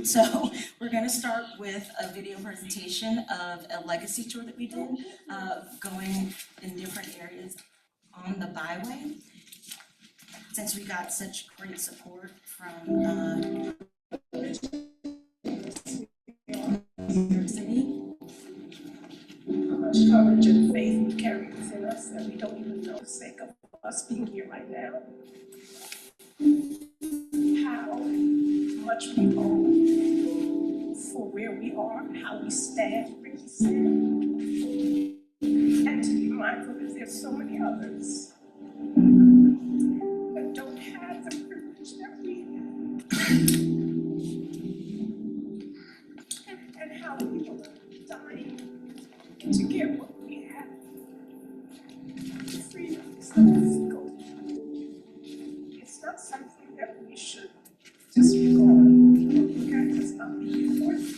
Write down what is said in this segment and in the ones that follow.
So we're going to start with a video presentation of a legacy tour that we did, going in different areas on the Byway. Since we got such great support from New York City. How much courage and faith we carry within us that we don't even know the sake of us being here right now. How much we owe for where we are, how we stand, where we stand. And to be mindful that there's so many others that don't have the privilege that we have. And how people are dying to get what we have. Freedom is not difficult. It's not something that we should disregard. Look at it as not being important.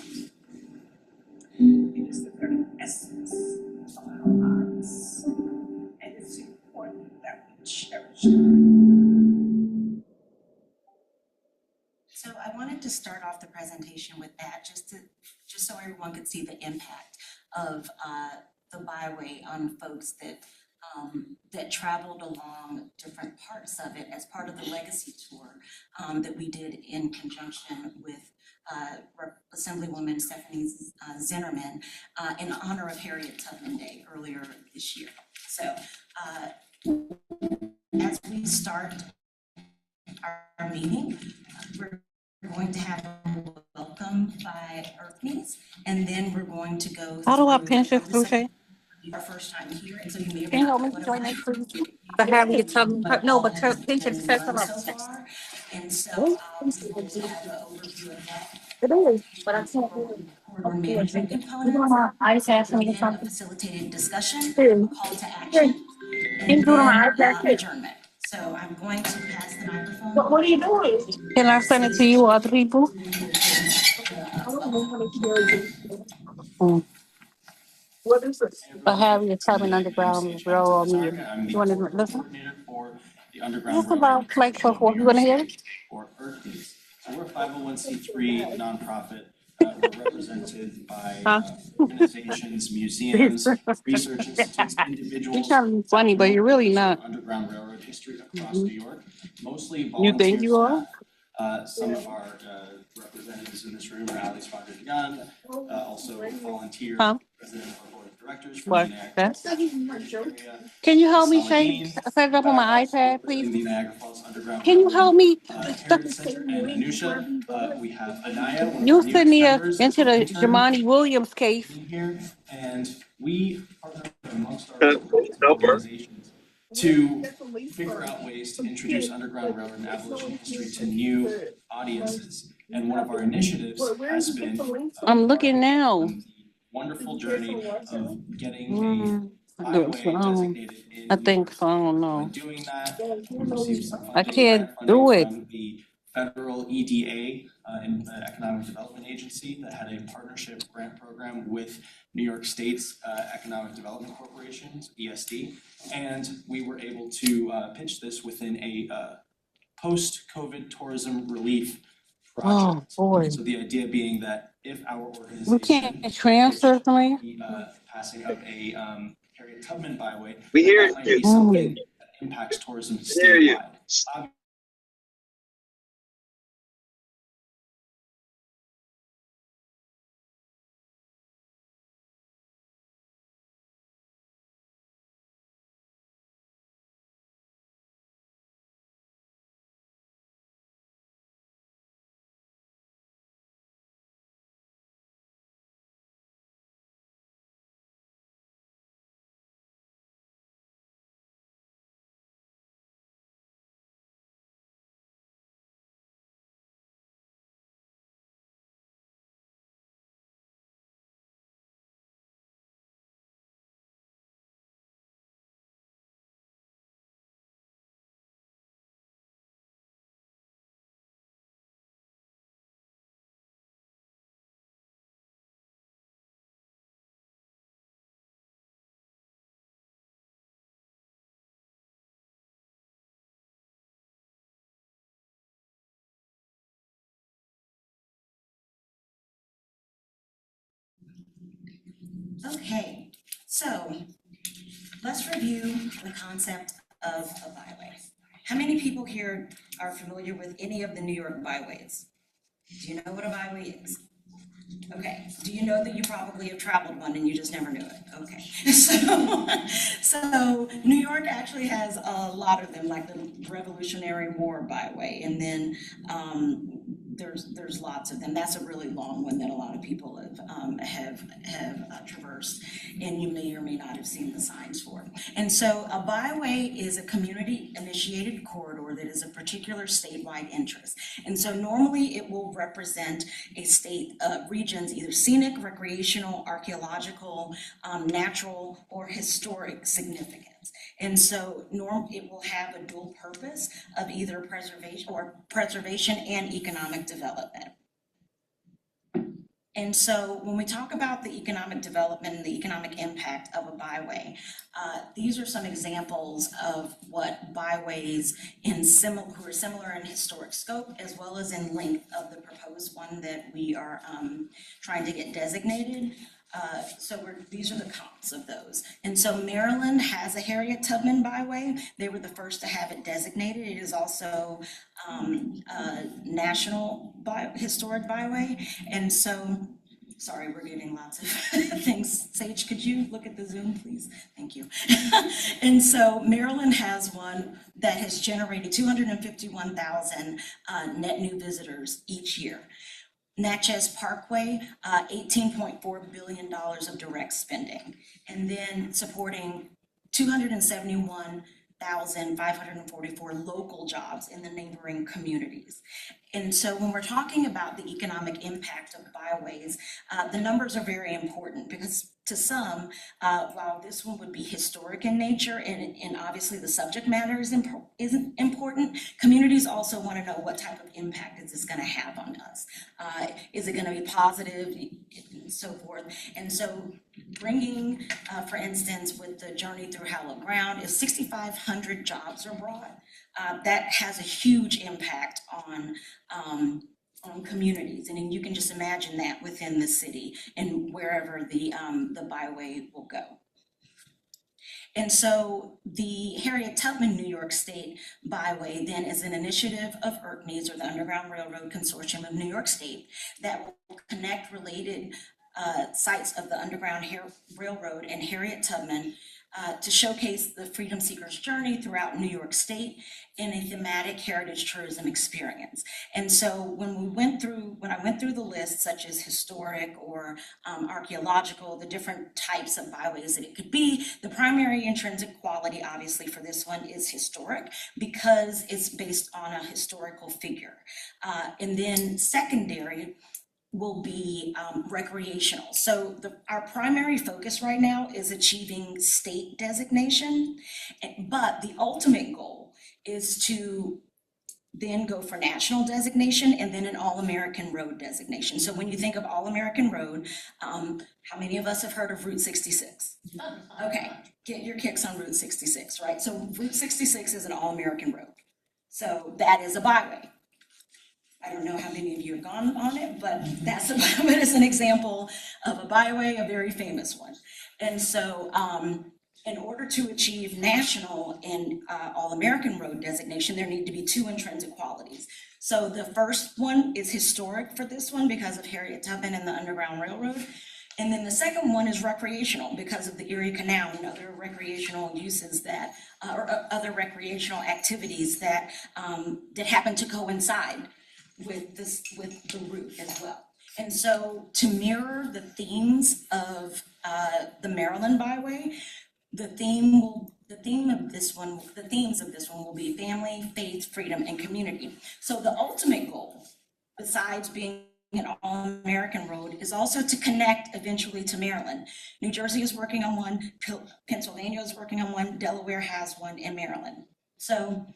It is the very essence of our lives. And it's important that we cherish it. So I wanted to start off the presentation with that, just so everyone could see the impact of the Byway on folks that traveled along different parts of it as part of the legacy tour that we did in conjunction with Assemblywoman Stephanie Zinnerman in honor of Harriet Tubman Day earlier this year. So as we start our meeting, we're going to have a welcome by Earthnies, and then we're going to go How do I through pinch this, Lucy? our first time here, and so you may or Can may you not help me put whatever join that, please? The Harriet Tubman. No, but pinch it says done so something. far. And so we will have an overview of that. It is, but I can't do it. Corridor management We're components, doing our iPad for me then a something. facilitated discussion, Here. call to Here. action, Can and you do it on my then iPad? adjournment. So I'm going to pass the microphone. What are you doing? Can I send it to you or other people? I don't know how to carry it. What is it? The Harriet Tubman Underground Railroad Museum. You want to listen? It's about like for you want to hear it? Or Earthnies. So we're a 501c3 nonprofit. We're represented by organizations, museums, research institutes, individuals. You're trying to be funny, but you're really not. Underground Railroad history across New York, mostly You think volunteer you are? staff. Some of our representatives in this room are Ali Swadrid-Young, also volunteer Huh? president of our board of directors from What? the Niagara That's. area. Can you help me Saladin, set it up on my also iPad, representing the please? Niagara Falls Underground Can you Railroad, help me? Harriet Center, and Anusha. We have Anaya, one of You our send newest me members, into the intern Jamani Williams case. in here, and we partner amongst our No work. organizations to figure out ways to introduce Underground Railroad and abolition history to new audiences. And one of our initiatives has been I'm looking now. the wonderful journey of getting a byway designated in I New think York. so. I don't By know. doing that, we received some I funding, can't grant funding do it. from the federal EDA, Economic Development Agency, that had a partnership grant program with New York State's Economic Development Corporation, ESD, and we were able to pitch this within a post-COVID tourism relief project. Oh boy. So the idea being that if our You organization can't transfer pitched for me. the passing of a Harriet Tubman byway, We hear that might you. be something that impacts tourism We hear you. statewide. Okay, so let's review the concept of a byway. How many people here are familiar with any of the New York byways? Do you know what a byway is? Okay, do you know that you probably have traveled one and you just never knew it? Okay, so New York actually has a lot of them, like the Revolutionary War byway, and then there's lots of them. That's a really long one that a lot of people have traversed, and you may or may not have seen the signs for. And so a byway is a community-initiated corridor that is of particular statewide interest. And so normally it will represent a state region's either scenic, recreational, archaeological, natural, or historic significance. And so it will have a dual purpose of either preservation and economic development. And so when we talk about the economic development and the economic impact of a byway, these are some examples of what byways who are similar in historic scope as well as in length of the proposed one that we are trying to get designated. These are the comps of those. And so Maryland has a Harriet Tubman byway. They were the first to have it designated. It is also a national historic byway. And so, sorry, we're getting lots of things. Sage, could you look at the Zoom, please? Thank you. And so Maryland has one that has generated 251,000 net new visitors each year. Natchez Parkway, $18.4 billion of direct spending, and then supporting 271,544 local jobs in the neighboring communities. And so when we're talking about the economic impact of byways, the numbers are very important because to some, while this one would be historic in nature and obviously the subject matter isn't important, communities also want to know what type of impact is this going to have on us. Is it going to be positive and so forth? And so bringing, for instance, with the Journey Through Hallowed Ground, if 6,500 jobs are brought, that has a huge impact on communities, and then you can just imagine that within the city and wherever the byway will go. And so the Harriet Tubman New York State Byway then is an initiative of IRCNES, or the Underground Railroad Consortium of New York State, that will connect related sites of the Underground Railroad and Harriet Tubman to showcase the freedom seekers' journey throughout New York State in a thematic heritage tourism experience. And so when I went through the list, such as historic or archaeological, the different types of byways that it could be, the primary intrinsic quality, obviously, for this one is historic because it's based on a historical figure. And then secondary will be recreational. So our primary focus right now is achieving state designation, but the ultimate goal is to then go for national designation and then an All-American Road designation. So when you think of All-American Road, how many of us have heard of Route 66? Okay, get your kicks on Route 66, right? So Route 66 is an All-American Road. So that is a byway. I don't know how many of you have gone on it, but that's an example of a byway, a very famous one. And so in order to achieve national and All-American Road designation, there need to be two intrinsic qualities. So the first one is historic for this one because of Harriet Tubman and the Underground Railroad. And then the second one is recreational because of the Erie Canal and other recreational uses that, or other recreational activities that happen to coincide with the route as well. And so to mirror the themes of the Maryland Byway, the themes of this one will be family, faith, freedom, and community. So the ultimate goal, besides being an all-American road, is also to connect eventually to Maryland. New Jersey is working on one, Pennsylvania is working on one, Delaware has one, and Maryland. So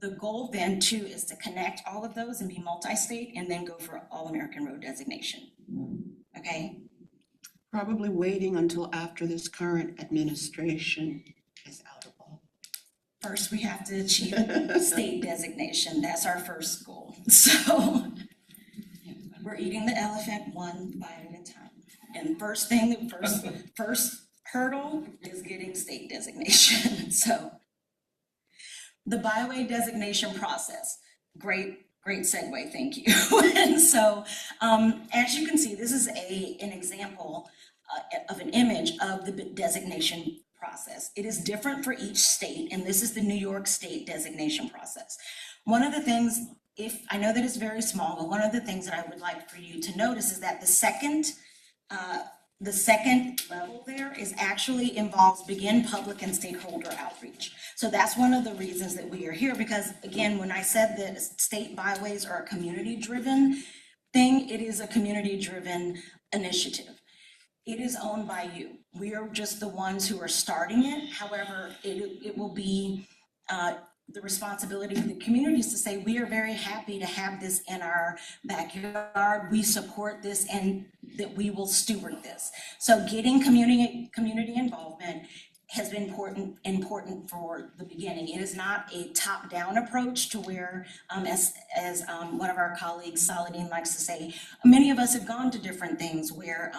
the goal then too is to connect all of those and be multi-state and then go for all-American road designation. Okay? Probably waiting until after this current administration is out of office. First, we have to achieve state designation. That's our first goal. So we're eating the elephant one bite at a time. And first hurdle is getting state designation, so. The Byway designation process, great segue, thank you. And so, as you can see, this is an example of an image of the designation process. It is different for each state, and this is the New York State designation process. One of the things, I know that it's very small, but one of the things that I would like for you to notice is that the second level there is actually involves begin public and stakeholder outreach. So that's one of the reasons that we are here, because again, when I said that state byways are a community-driven thing, it is a community-driven initiative. It is owned by you. We are just the ones who are starting it. However, it will be the responsibility of the community is to say, we are very happy to have this in our backyard. We support this and that we will steward this. So getting community involvement has been important for the beginning. It is not a top-down approach to where, as one of our colleagues, Saladin, likes to say, many of us have gone to different things where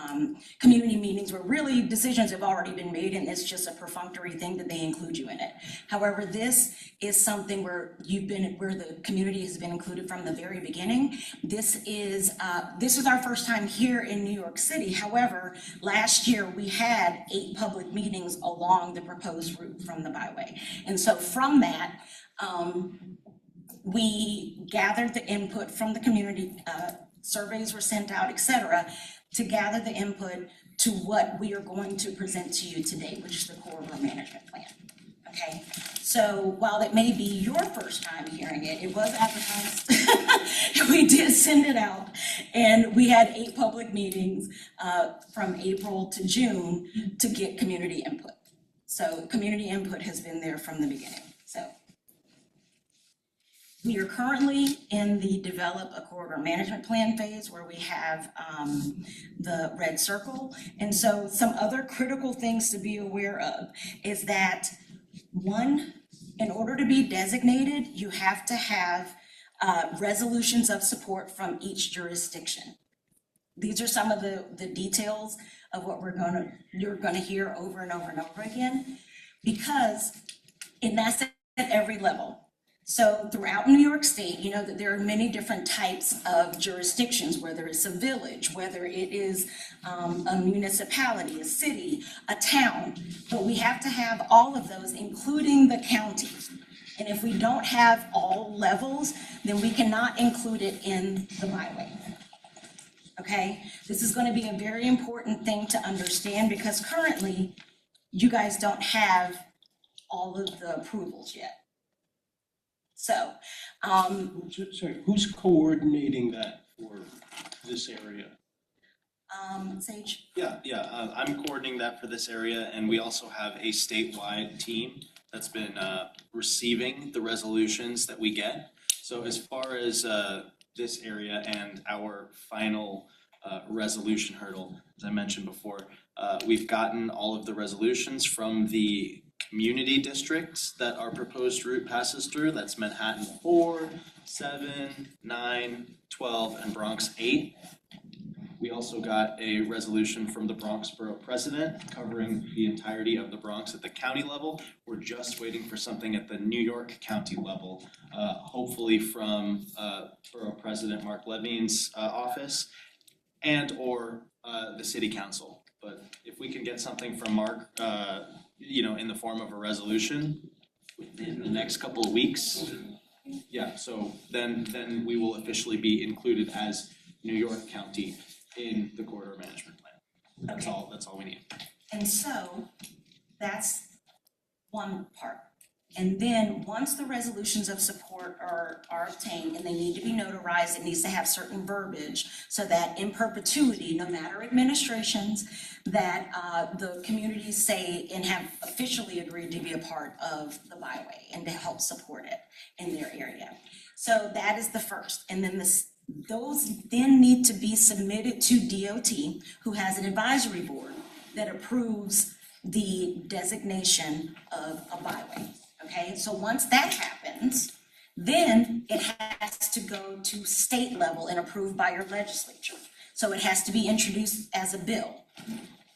community meetings where really decisions have already been made and it's just a perfunctory thing that they include you in it. However, this is something where the community has been included from the very beginning. This is our first time here in New York City. However, last year we had 8 public meetings along the proposed route from the Byway. And so from that, we gathered the input from the community, surveys were sent out, et cetera, to gather the input to what we are going to present to you today, which is the corridor management plan. Okay, so while it may be your first time hearing it, it was advertised. We did send it out, and we had 8 public meetings from April to June to get community input. So community input has been there from the beginning. So we are currently in the develop a corridor management plan phase where we have the red circle. And so some other critical things to be aware of is that, one, in order to be designated, you have to have resolutions of support from each jurisdiction. These are some of the details of what you're gonna hear over and over and over again, because that's at every level. So throughout New York State, you know that there are many different types of jurisdictions, whether it's a village, whether it is a municipality, a city, a town, but we have to have all of those, including the county. And if we don't have all levels, then we cannot include it in the Byway. Okay, this is going to be a very important thing to understand, because currently you guys don't have all of the approvals yet. So, Sorry, who's coordinating that for this area? Sage? Yeah, I'm coordinating that for this area, and we also have a statewide team that's been receiving the resolutions that we get. So as far as this area and our final resolution hurdle, as I mentioned before, we've gotten all of the resolutions from the community districts that our proposed route passes through. That's Manhattan 4, 7, 9, 12, and Bronx 8. We also got a resolution from the Bronx Borough President covering the entirety of the Bronx at the county level. We're just waiting for something at the New York County level, hopefully from Borough President Mark Levine's office and or the City Council. But if we can get something from Mark, in the form of a resolution within the next couple of weeks, yeah, so then we will officially be included as New York County in the corridor management plan. That's all we need. And so that's one part. And then once the resolutions of support are obtained and they need to be notarized, it needs to have certain verbiage so that in perpetuity, no matter administrations, that the communities say and have officially agreed to be a part of the Byway and to help support it in their area. So that is the first. And then those then need to be submitted to DOT, who has an advisory board that approves the designation of a Byway. Okay, so once that happens, then it has to go to state level and approved by your legislature. So it has to be introduced as a bill.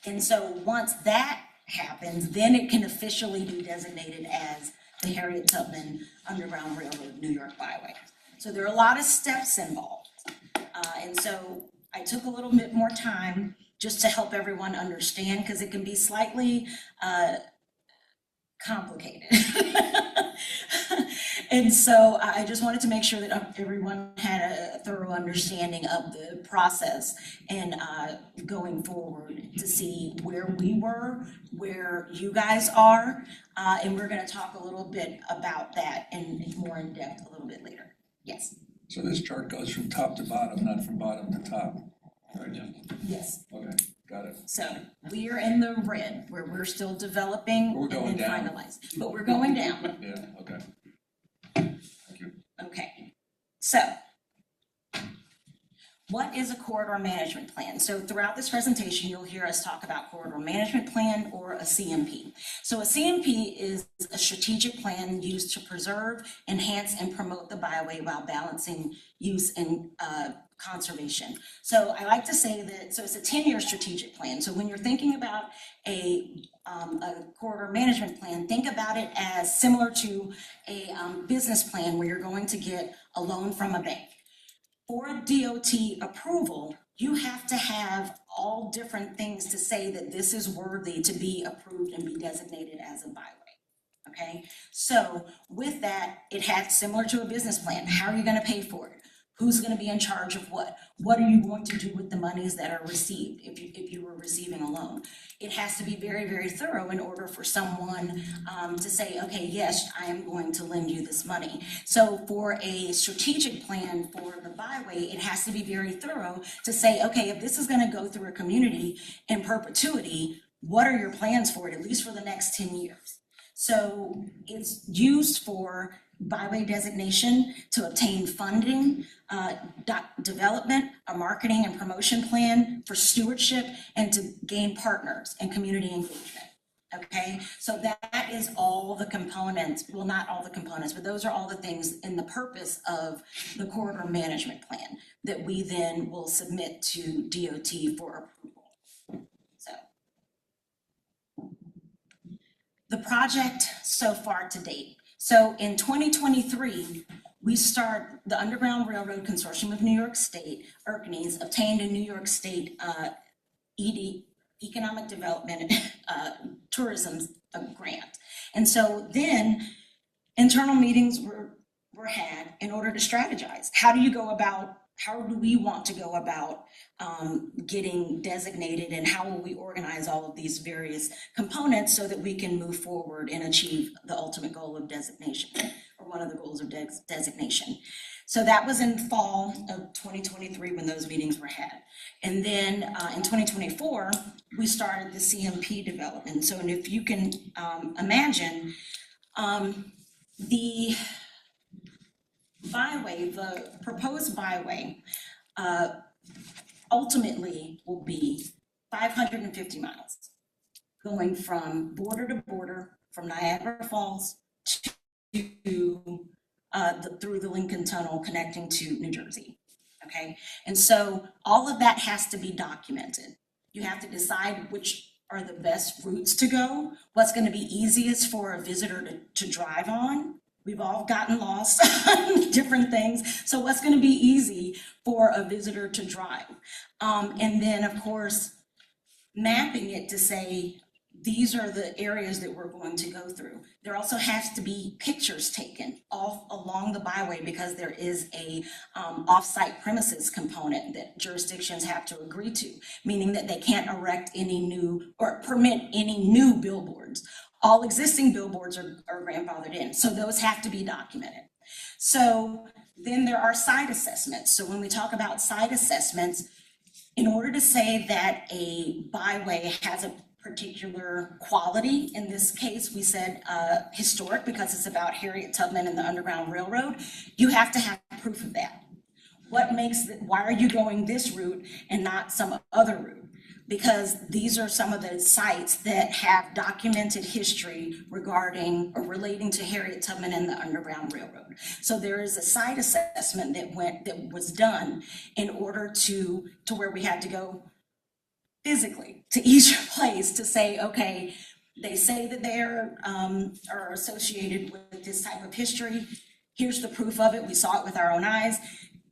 And so once that happens, then it can officially be designated as the Harriet Tubman Underground Railroad New York Byway. So there are a lot of steps involved. And so I took a little bit more time just to help everyone understand, because it can be slightly complicated. And so I just wanted to make sure that everyone had a thorough understanding of the process and going forward to see where we were, where you guys are, and we're going to talk a little bit about that in more in depth a little bit later. Yes. So this chart goes from top to bottom, not from bottom to top. Right. Yes. Okay, got it. So we are in the red where we're still developing We're and going then down. finalizing, but we're going down. Yeah, okay. Thank you. Okay, so what is a corridor management plan? So throughout this presentation, you'll hear us talk about corridor management plan or a CMP. So a CMP is a strategic plan used to preserve, enhance, and promote the byway while balancing use and conservation. So I like to say that, so it's a 10-year strategic plan. So when you're thinking about a corridor management plan, think about it as similar to a business plan where you're going to get a loan from a bank. For DOT approval, you have to have all different things to say that this is worthy to be approved and be designated as a byway. Okay, so with that, it had similar to a business plan. How are you going to pay for it? Who's going to be in charge of what? What are you going to do with the monies that are received if you were receiving a loan? It has to be very, very thorough in order for someone to say, okay, yes, I am going to lend you this money. So for a strategic plan for the byway, it has to be very thorough to say, okay, if this is going to go through a community in perpetuity, what are your plans for it, at least for the next 10 years? So it's used for byway designation, to obtain funding, development, a marketing and promotion plan for stewardship, and to gain partners and community engagement. Okay, so that is all the components, well, not all the components, but those are all the things in the purpose of the corridor management plan that we then will submit to DOT for approval. So the project so far to date. So in 2023, we start the Underground Railroad Consortium of New York State, ERCNES, obtained a New York State Economic Development Tourism grant. And so then internal meetings were had in order to strategize. How do we want to go about getting designated, and how will we organize all of these various components so that we can move forward and achieve the ultimate goal of designation, or one of the goals of designation. So that was in fall of 2023 when those meetings were had. And then in 2024, we started the CMP development. So, and if you can imagine, the byway, the proposed byway, ultimately will be 550 miles, going from border to border, from Niagara Falls to through the Lincoln Tunnel connecting to New Jersey. Okay, and so all of that has to be documented. You have to decide which are the best routes to go, what's going to be easiest for a visitor to drive on. We've all gotten lost on different things. So what's going to be easy for a visitor to drive? And then, of course, mapping it to say, these are the areas that we're going to go through. There also has to be pictures taken off along the byway, because there is a off-site premises component that jurisdictions have to agree to, meaning that they can't erect any new or permit any new billboards. All existing billboards are grandfathered in, so those have to be documented. So then there are site assessments. So when we talk about site assessments, in order to say that a byway has a particular quality, in this case we said historic, because it's about Harriet Tubman and the Underground Railroad, you have to have proof of that. why are you going this route and not some other route? Because these are some of the sites that have documented history regarding or relating to Harriet Tubman and the Underground Railroad. So there is a site assessment that was done in order to where we had to go physically to each place to say, okay, they say that they are associated with this type of history. Here's the proof of it. We saw it with our own eyes,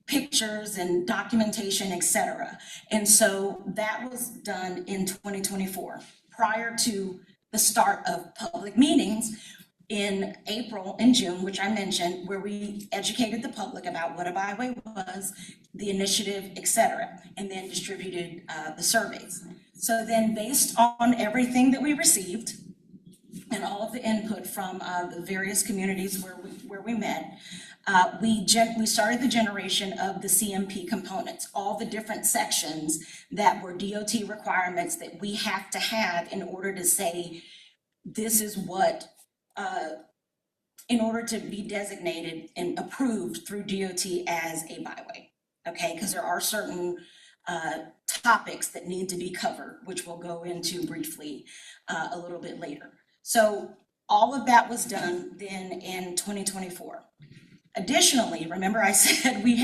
pictures and documentation, etc. And so that was done in 2024, prior to the start of public meetings in April and June, which I mentioned, where we educated the public about what a byway was, the initiative, etc., and then distributed the surveys. So then, based on everything that we received and all of the input from the various communities where we met, we started the generation of the CMP components, all the different sections that were DOT requirements that we have to have in order to say, this is what, in order to be designated and approved through DOT as a byway, okay? Because there are certain topics that need to be covered, which we'll go into briefly a little bit later. So all of that was done then in 2024. Additionally, remember I said we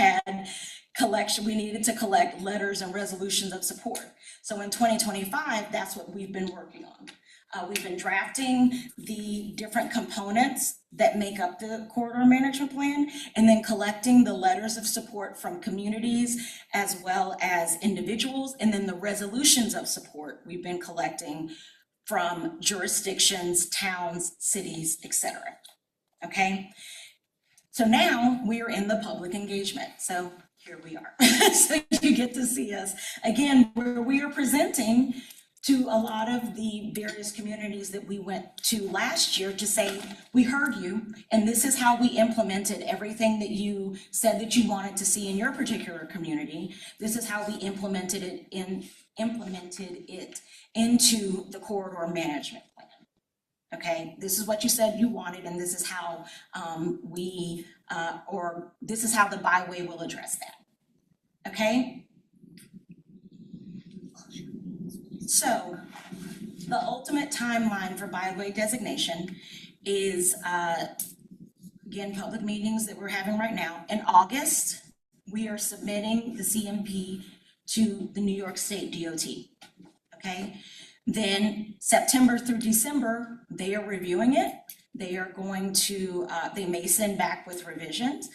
needed to collect letters and resolutions of support. So in 2025, that's what we've been working on. We've been drafting the different components that make up the corridor management plan and then collecting the letters of support from communities as well as individuals, and then the resolutions of support we've been collecting from jurisdictions, towns, cities, etc. Okay? So now we are in the public engagement. So here we are. So you get to see us again, where we are presenting to a lot of the various communities that we went to last year to say, we heard you, and this is how we implemented everything that you said that you wanted to see in your particular community. This is how we implemented it into the corridor management plan. Okay, this is what you said you wanted, and this is how this is how the byway will address that. Okay? So the ultimate timeline for byway designation is, again, public meetings that we're having right now. In August, we are submitting the CMP to the New York State DOT, okay? Then September through December, they are reviewing it. They are going to, they may send back with revisions,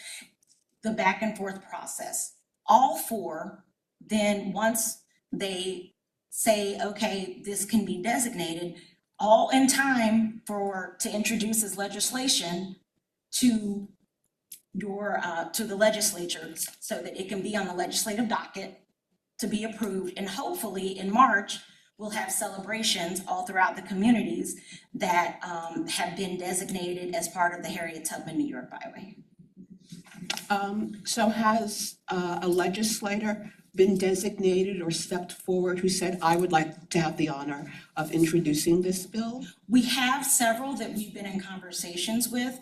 the back and forth process. All four, then once they say, okay, this can be designated, all in time to introduce as legislation to the legislatures so that it can be on the legislative docket to be approved. And hopefully in March, we'll have celebrations all throughout the communities that have been designated as part of the Harriet Tubman New York Byway. So has a legislator been designated or stepped forward who said, I would like to have the honor of introducing this bill? We have several that we've been in conversations with.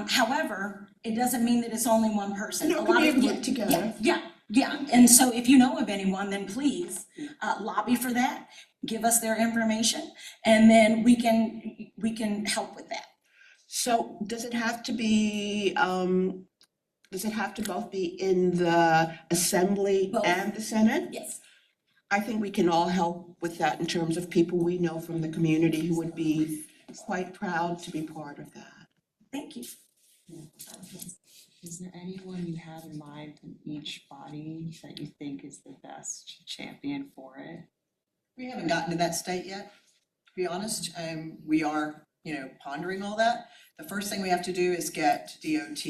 However, it doesn't mean that it's only one person. No, we can work together. Yeah. And so if you know of anyone, then please lobby for that. Give us their information, and then we can help with that. So does it have to be, does it have to both be in the Assembly Both. and the Senate? Yes. I think we can all help with that in terms of people we know from the community who would be quite proud to be part of that. Thank you. Is there anyone you have in mind in each body that you think is the best champion for it? We haven't gotten to that state yet, to be honest. We are, pondering all that. The first thing we have to do is get DOT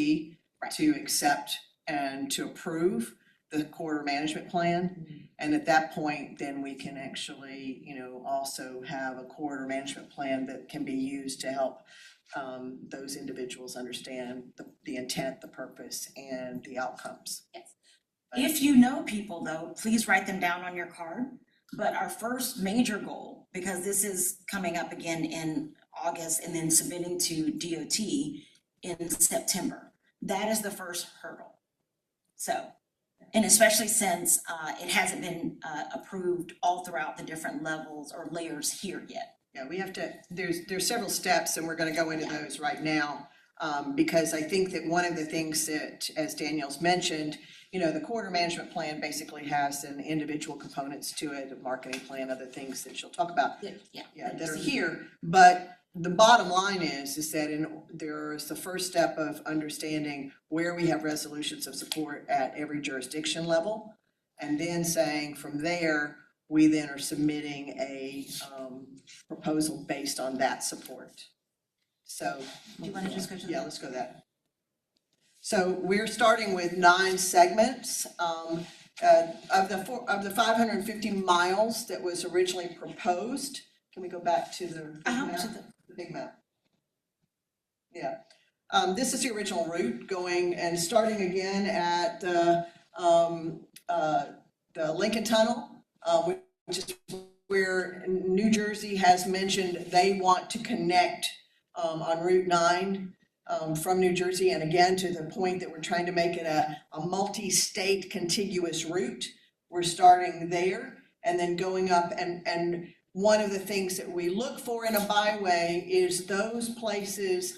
to accept and to approve the corridor management plan. And at that point, then we can actually, also have a corridor management plan that can be used to help those individuals understand the intent, the purpose, and the outcomes. Yes. If you know people though, please write them down on your card. But our first major goal, because this is coming up again in August and then submitting to DOT in September, that is the first hurdle. So And especially since it hasn't been approved all throughout the different levels or layers here yet. Yeah, we have to, there's several steps and we're gonna go into those right now. Because I think that one of the things that, as Danielle's mentioned, you know, the corridor management plan basically has an individual components to it, a marketing plan, other things that she'll talk about. Yeah, that are here, but the bottom line is that there's the first step of understanding where we have resolutions of support at every jurisdiction level. And then saying from there, we then are submitting a proposal based on that support. So. Do you wanna just go to Yeah, let's go that. So we're starting with 9 segments. Of the 550 miles that was originally proposed, can we go back to the big map? The big map. Yeah. This is the original route going and starting again at the Lincoln Tunnel, which is where New Jersey has mentioned they want to connect on Route 9 from New Jersey, and again, to the point that we're trying to make it a multi-state contiguous route. We're starting there and then going up, and one of the things that we look for in a byway is those places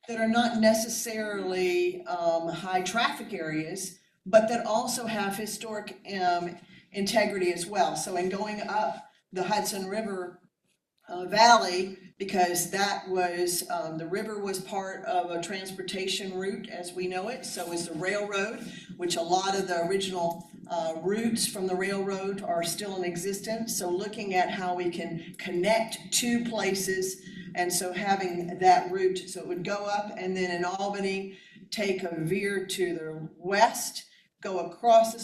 that are not necessarily high traffic areas, but that also have historic integrity as well. So in going up the Hudson River Valley, because that was, the river was part of a transportation route as we know it, so is the railroad, which a lot of the original routes from the railroad are still in existence. So looking at how we can connect two places, and so having that route, so it would go up and then in Albany, take a veer to the west, go across the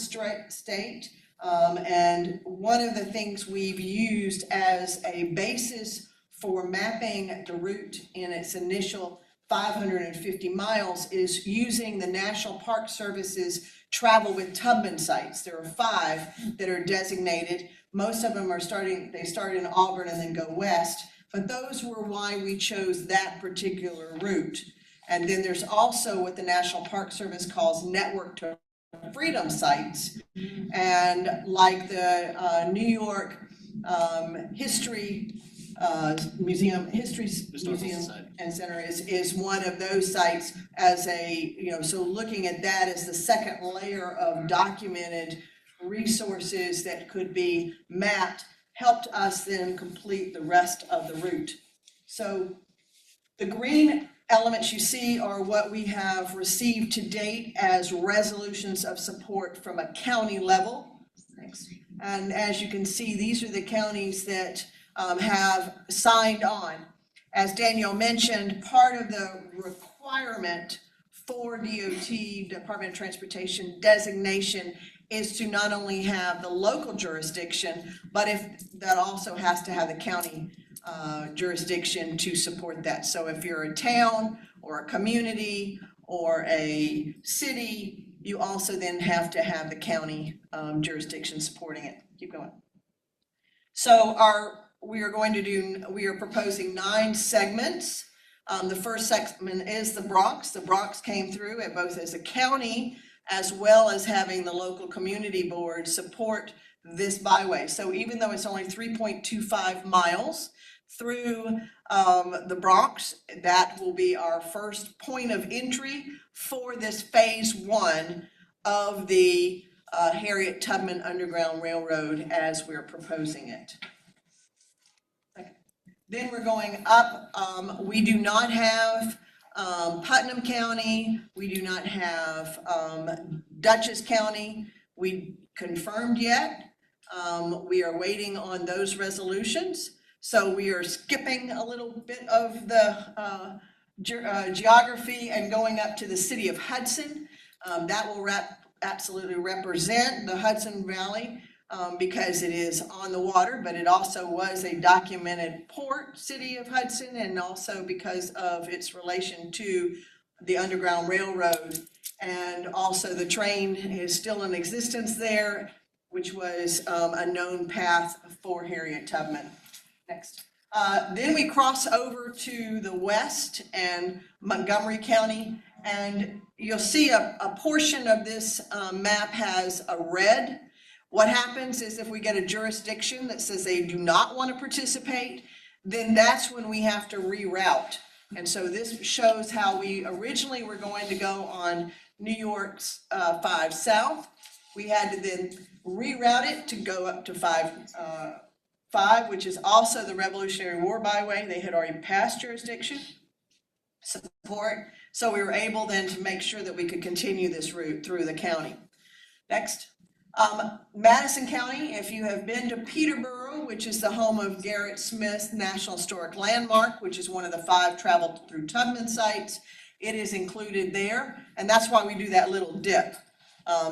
state. And one of the things we've used as a basis for mapping the route in its initial 550 miles is using the National Park Service's travel with Tubman sites. There are 5 that are designated. Most of them they start in Auburn and then go west, but those were why we chose that particular route. And then there's also what the National Park Service calls network to freedom sites, and like the New York History Museum and Center is one of those sites as a, you know, so looking at that as the second layer of documented resources that could be mapped helped us then complete the rest of the route. So the green elements you see are what we have received to date as resolutions of support from a county level. Thanks. And as you can see, these are the counties that have signed on. As Danielle mentioned, part of the requirement for DOT, Department of Transportation designation, is to not only have the local jurisdiction, but if that also has to have the county jurisdiction to support that. So if you're a town or a community or a city, you also then have to have the county jurisdiction supporting it. Keep going. So we are proposing 9 segments. The first segment is the Bronx. The Bronx came through at both as a county as well as having the local community board support this byway. So even though it's only 3.25 miles through the Bronx, that will be our first point of entry for this phase 1 of the Harriet Tubman Underground Railroad as we're proposing it. Okay. Then we're going up. We do not have Putnam County. We do not have Dutchess County. We confirmed yet. We are waiting on those resolutions. So we are skipping a little bit of the geography and going up to the city of Hudson. That will absolutely represent the Hudson Valley because it is on the water, but it also was a documented port, city of Hudson, and also because of its relation to the Underground Railroad. And also the train is still in existence there, which was a known path for Harriet Tubman. Next. Then we cross over to the west and Montgomery County, And you'll see a portion of this map has a red. What happens is if we get a jurisdiction that says they do not want to participate, then that's when we have to reroute. And so this shows how we originally were going to go on New York's 5 South. We had to then reroute it to go up to 5, which is also the Revolutionary War Byway. They had already passed jurisdiction support. So we were able then to make sure that we could continue this route through the county. Next. Madison County, if you have been to Peterborough, which is the home of Garrett Smith's National Historic Landmark, which is one of the 5 traveled through Tubman sites, it is included there. And that's why we do that little dip,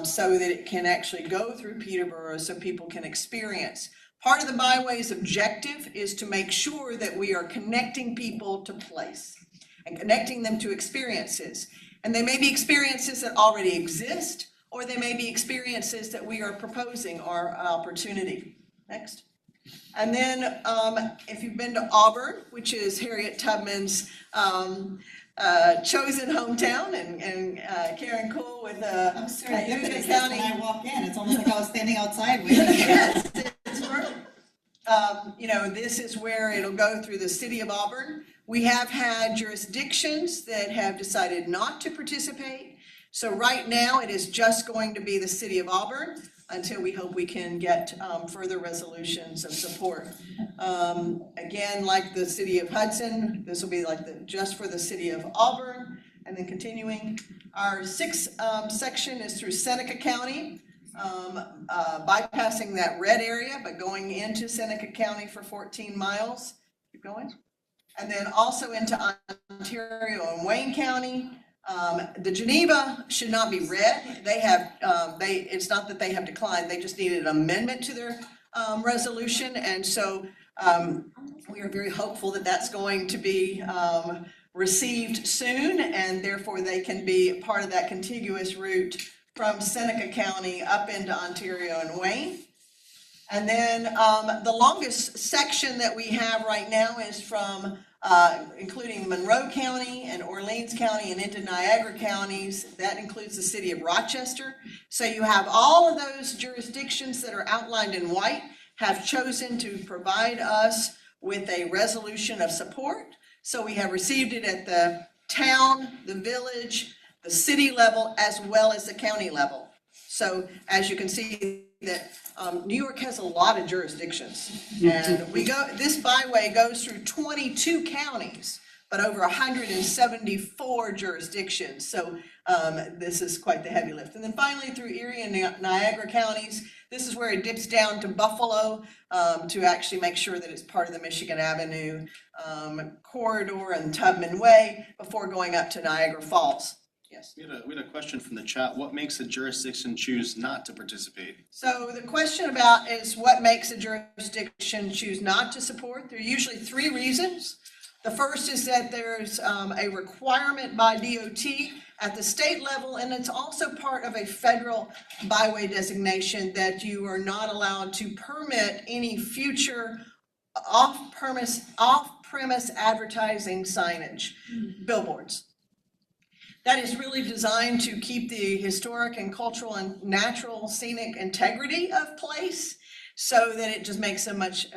so that it can actually go through Peterborough so people can experience. Part of the Byway's objective is to make sure that we are connecting people to place and connecting them to experiences. And they may be experiences that already exist, or they may be experiences that we are proposing or opportunity. Next. And then if you've been to Auburn, which is Harriet Tubman's chosen hometown, and Karen Cool with I'm serendipitous County. when I walk in, it's almost like I was standing outside waiting. Yes, it's perfect. You know, this is where it'll go through the city of Auburn. We have had jurisdictions that have decided not to participate. So right now, it is just going to be the city of Auburn until we hope we can get further resolutions of support. Again, like the city of Hudson, this will be like just for the city of Auburn. And then continuing, our 6th section is through Seneca County, bypassing that red area, but going into Seneca County for 14 miles. Keep going. And then also into Ontario and Wayne County. The Geneva should not be red. They have, it's not that they have declined, they just needed an amendment to their resolution. And so we are very hopeful that that's going to be received soon, and therefore they can be part of that contiguous route from Seneca County up into Ontario and Wayne. And then the longest section that we have right now is from including Monroe County and Orleans County and into Niagara counties. That includes the city of Rochester. So you have all of those jurisdictions that are outlined in white have chosen to provide us with a resolution of support. So we have received it at the town, the village, the city level, as well as the county level. So as you can see that New York has a lot of jurisdictions, and this byway goes through 22 counties, but over 174 jurisdictions. So this is quite the heavy lift. And then finally through Erie and Niagara counties, this is where it dips down to Buffalo to actually make sure that it's part of the Michigan Avenue corridor and Tubman Way before going up to Niagara Falls. Yes. We had a question from the chat. What makes a jurisdiction choose not to participate? So the question about is what makes a jurisdiction choose not to support? There are usually 3 reasons. The first is that there's a requirement by DOT at the state level, and it's also part of a federal byway designation that you are not allowed to permit any future off-premise advertising signage, billboards. That is really designed to keep the historic and cultural and natural scenic integrity of place, so that it just makes it much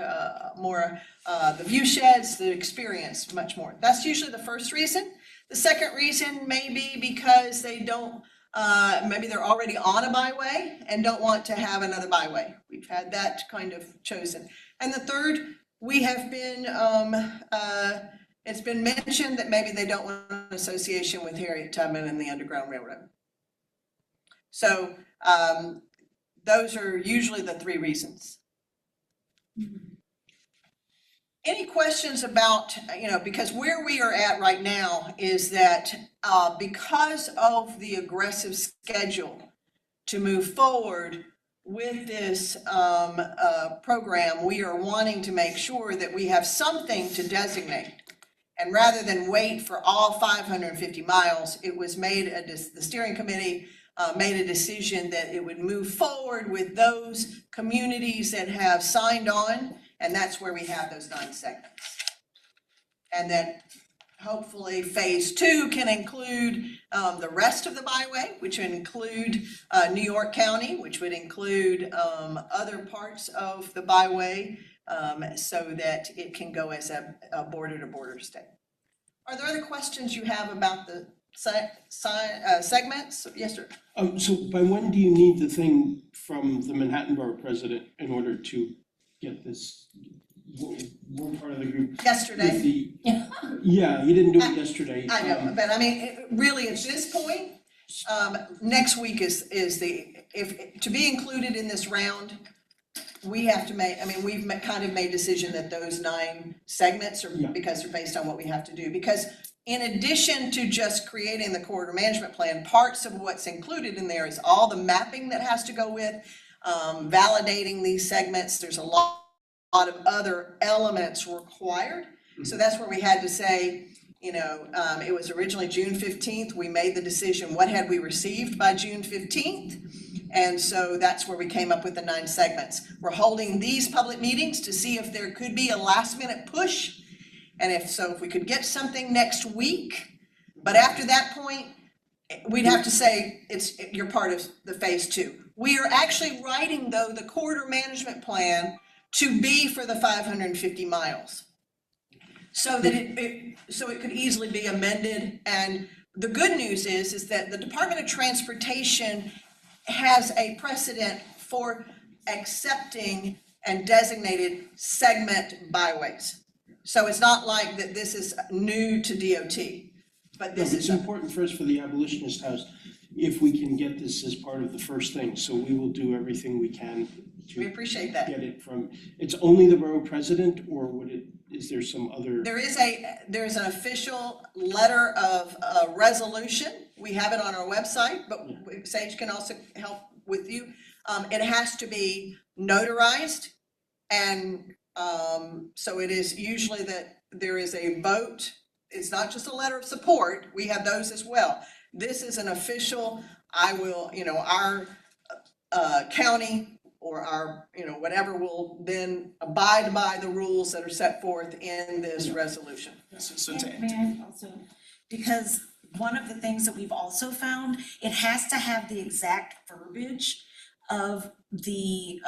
more, the view sheds, the experience much more. That's usually the first reason. The second reason may be because they don't, maybe they're already on a byway and don't want to have another byway. We've had that kind of chosen. And the third, we have been, it's been mentioned that maybe they don't want an association with Harriet Tubman and the Underground Railroad. So those are usually the 3 reasons. Any questions about, because where we are at right now is that because of the aggressive schedule to move forward with this program, we are wanting to make sure that we have something to designate. And rather than wait for all 550 miles, it was made, the steering committee made a decision that it would move forward with those communities that have signed on, and that's where we have those 9 segments. And then hopefully phase 2 can include the rest of the byway, which would include New York County, which would include other parts of the byway, so that it can go as a border-to-border state. Are there other questions you have about the segments? Yes, sir. So by when do you need the thing from the Manhattan Borough President in order to get this, one part of the group? Yesterday. With the, yeah, he didn't do it yesterday. I know, but I mean, really at this point, next week is if, to be included in this round, we have to make, I mean, we've kind of made decision that those 9 segments are, because they're based on what we have to do. Because in addition to just creating the corridor management plan, parts of what's included in there is all the mapping that has to go with, validating these segments. There's a lot of other elements required. So that's where we had to say, you know, it was originally June 15th. We made the decision, what had we received by June 15th? And so that's where we came up with the 9 segments. We're holding these public meetings to see if there could be a last minute push. And if so, if we could get something next week, but after that point, we'd have to say you're part of the phase 2. We are actually writing though the corridor management plan to be for the 550 miles. So that it could easily be amended. And the good news is that the Department of Transportation has a precedent for accepting and designated segment byways. So it's not like that this is new to DOT, but this is. It's important for us for the Abolitionist House, if we can get this as part of the first thing, so we will do everything we can We to appreciate that. get it from, it's only the borough president, or is there some other? There's an official letter of resolution. We have it on our website, but Sage can also help with you. It has to be notarized, and so it is usually that there is a vote. It's not just a letter of support. We have those as well. This is an official, our county or our, whatever will then abide by the rules that are set forth in this resolution. So May I also, because one of the things that we've also found, it has to have the exact verbiage of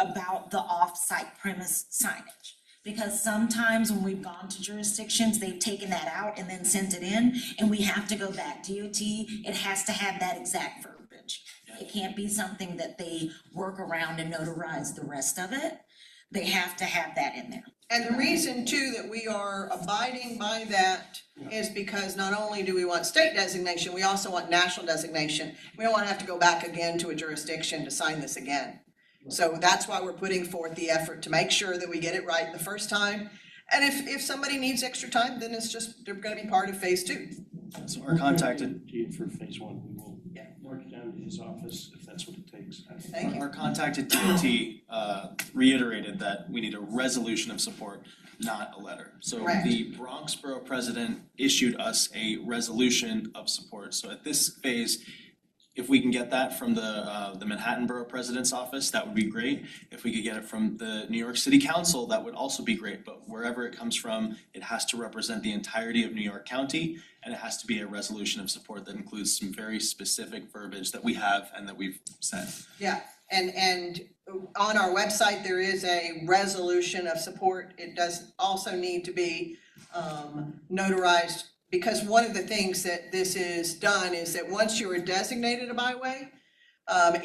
about the off-site premise signage. Because sometimes when we've gone to jurisdictions, they've taken that out and then sent it in, and we have to go back. DOT, it has to have that exact verbiage. It can't be something that they work around and notarize the rest of it. They have to have that in there. And the reason too that we are abiding by that is because not only do we want state designation, we also want national designation. We don't want to have to go back again to a jurisdiction to sign this again. So that's why we're putting forth the effort to make sure that we get it right the first time. And if somebody needs extra time, then they're gonna be part of phase 2. So our contacted For phase 1, we will mark it down to his office if that's what it takes. Thank you. Our contacted DOT reiterated that we need a resolution of support, not a letter. So Correct. the Bronx Borough President issued us a resolution of support. So at this phase, if we can get that from the Manhattan Borough President's office, that would be great. If we could get it from the New York City Council, that would also be great. But wherever it comes from, it has to represent the entirety of New York County, and it has to be a resolution of support that includes some very specific verbiage that we have and that we've said. Yeah, and on our website, there is a resolution of support. It does also need to be notarized, because one of the things that this is done is that once you are designated a byway,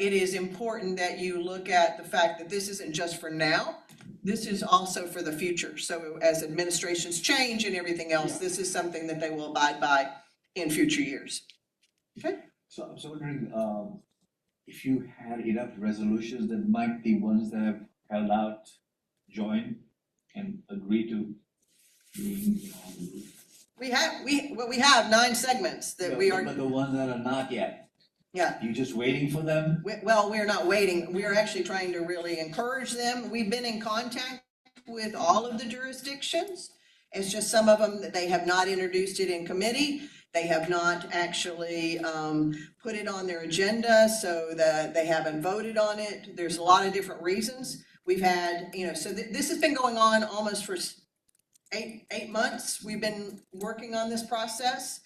it is important that you look at the fact that this isn't just for now, this is also for the future. So as administrations change and everything else, this is something that they will abide by in future years. Okay? So I was wondering, if you had enough resolutions that might the ones that have held out join and agree to being on the route? We have 9 segments that we are, But the ones that are not yet, yeah. you just waiting for them? Well, we're not waiting. We're actually trying to really encourage them. We've been in contact with all of the jurisdictions. It's just some of them that they have not introduced it in committee. They have not actually put it on their agenda, so that they haven't voted on it. There's a lot of different reasons. We've had, so this has been going on almost for eight months, we've been working on this process.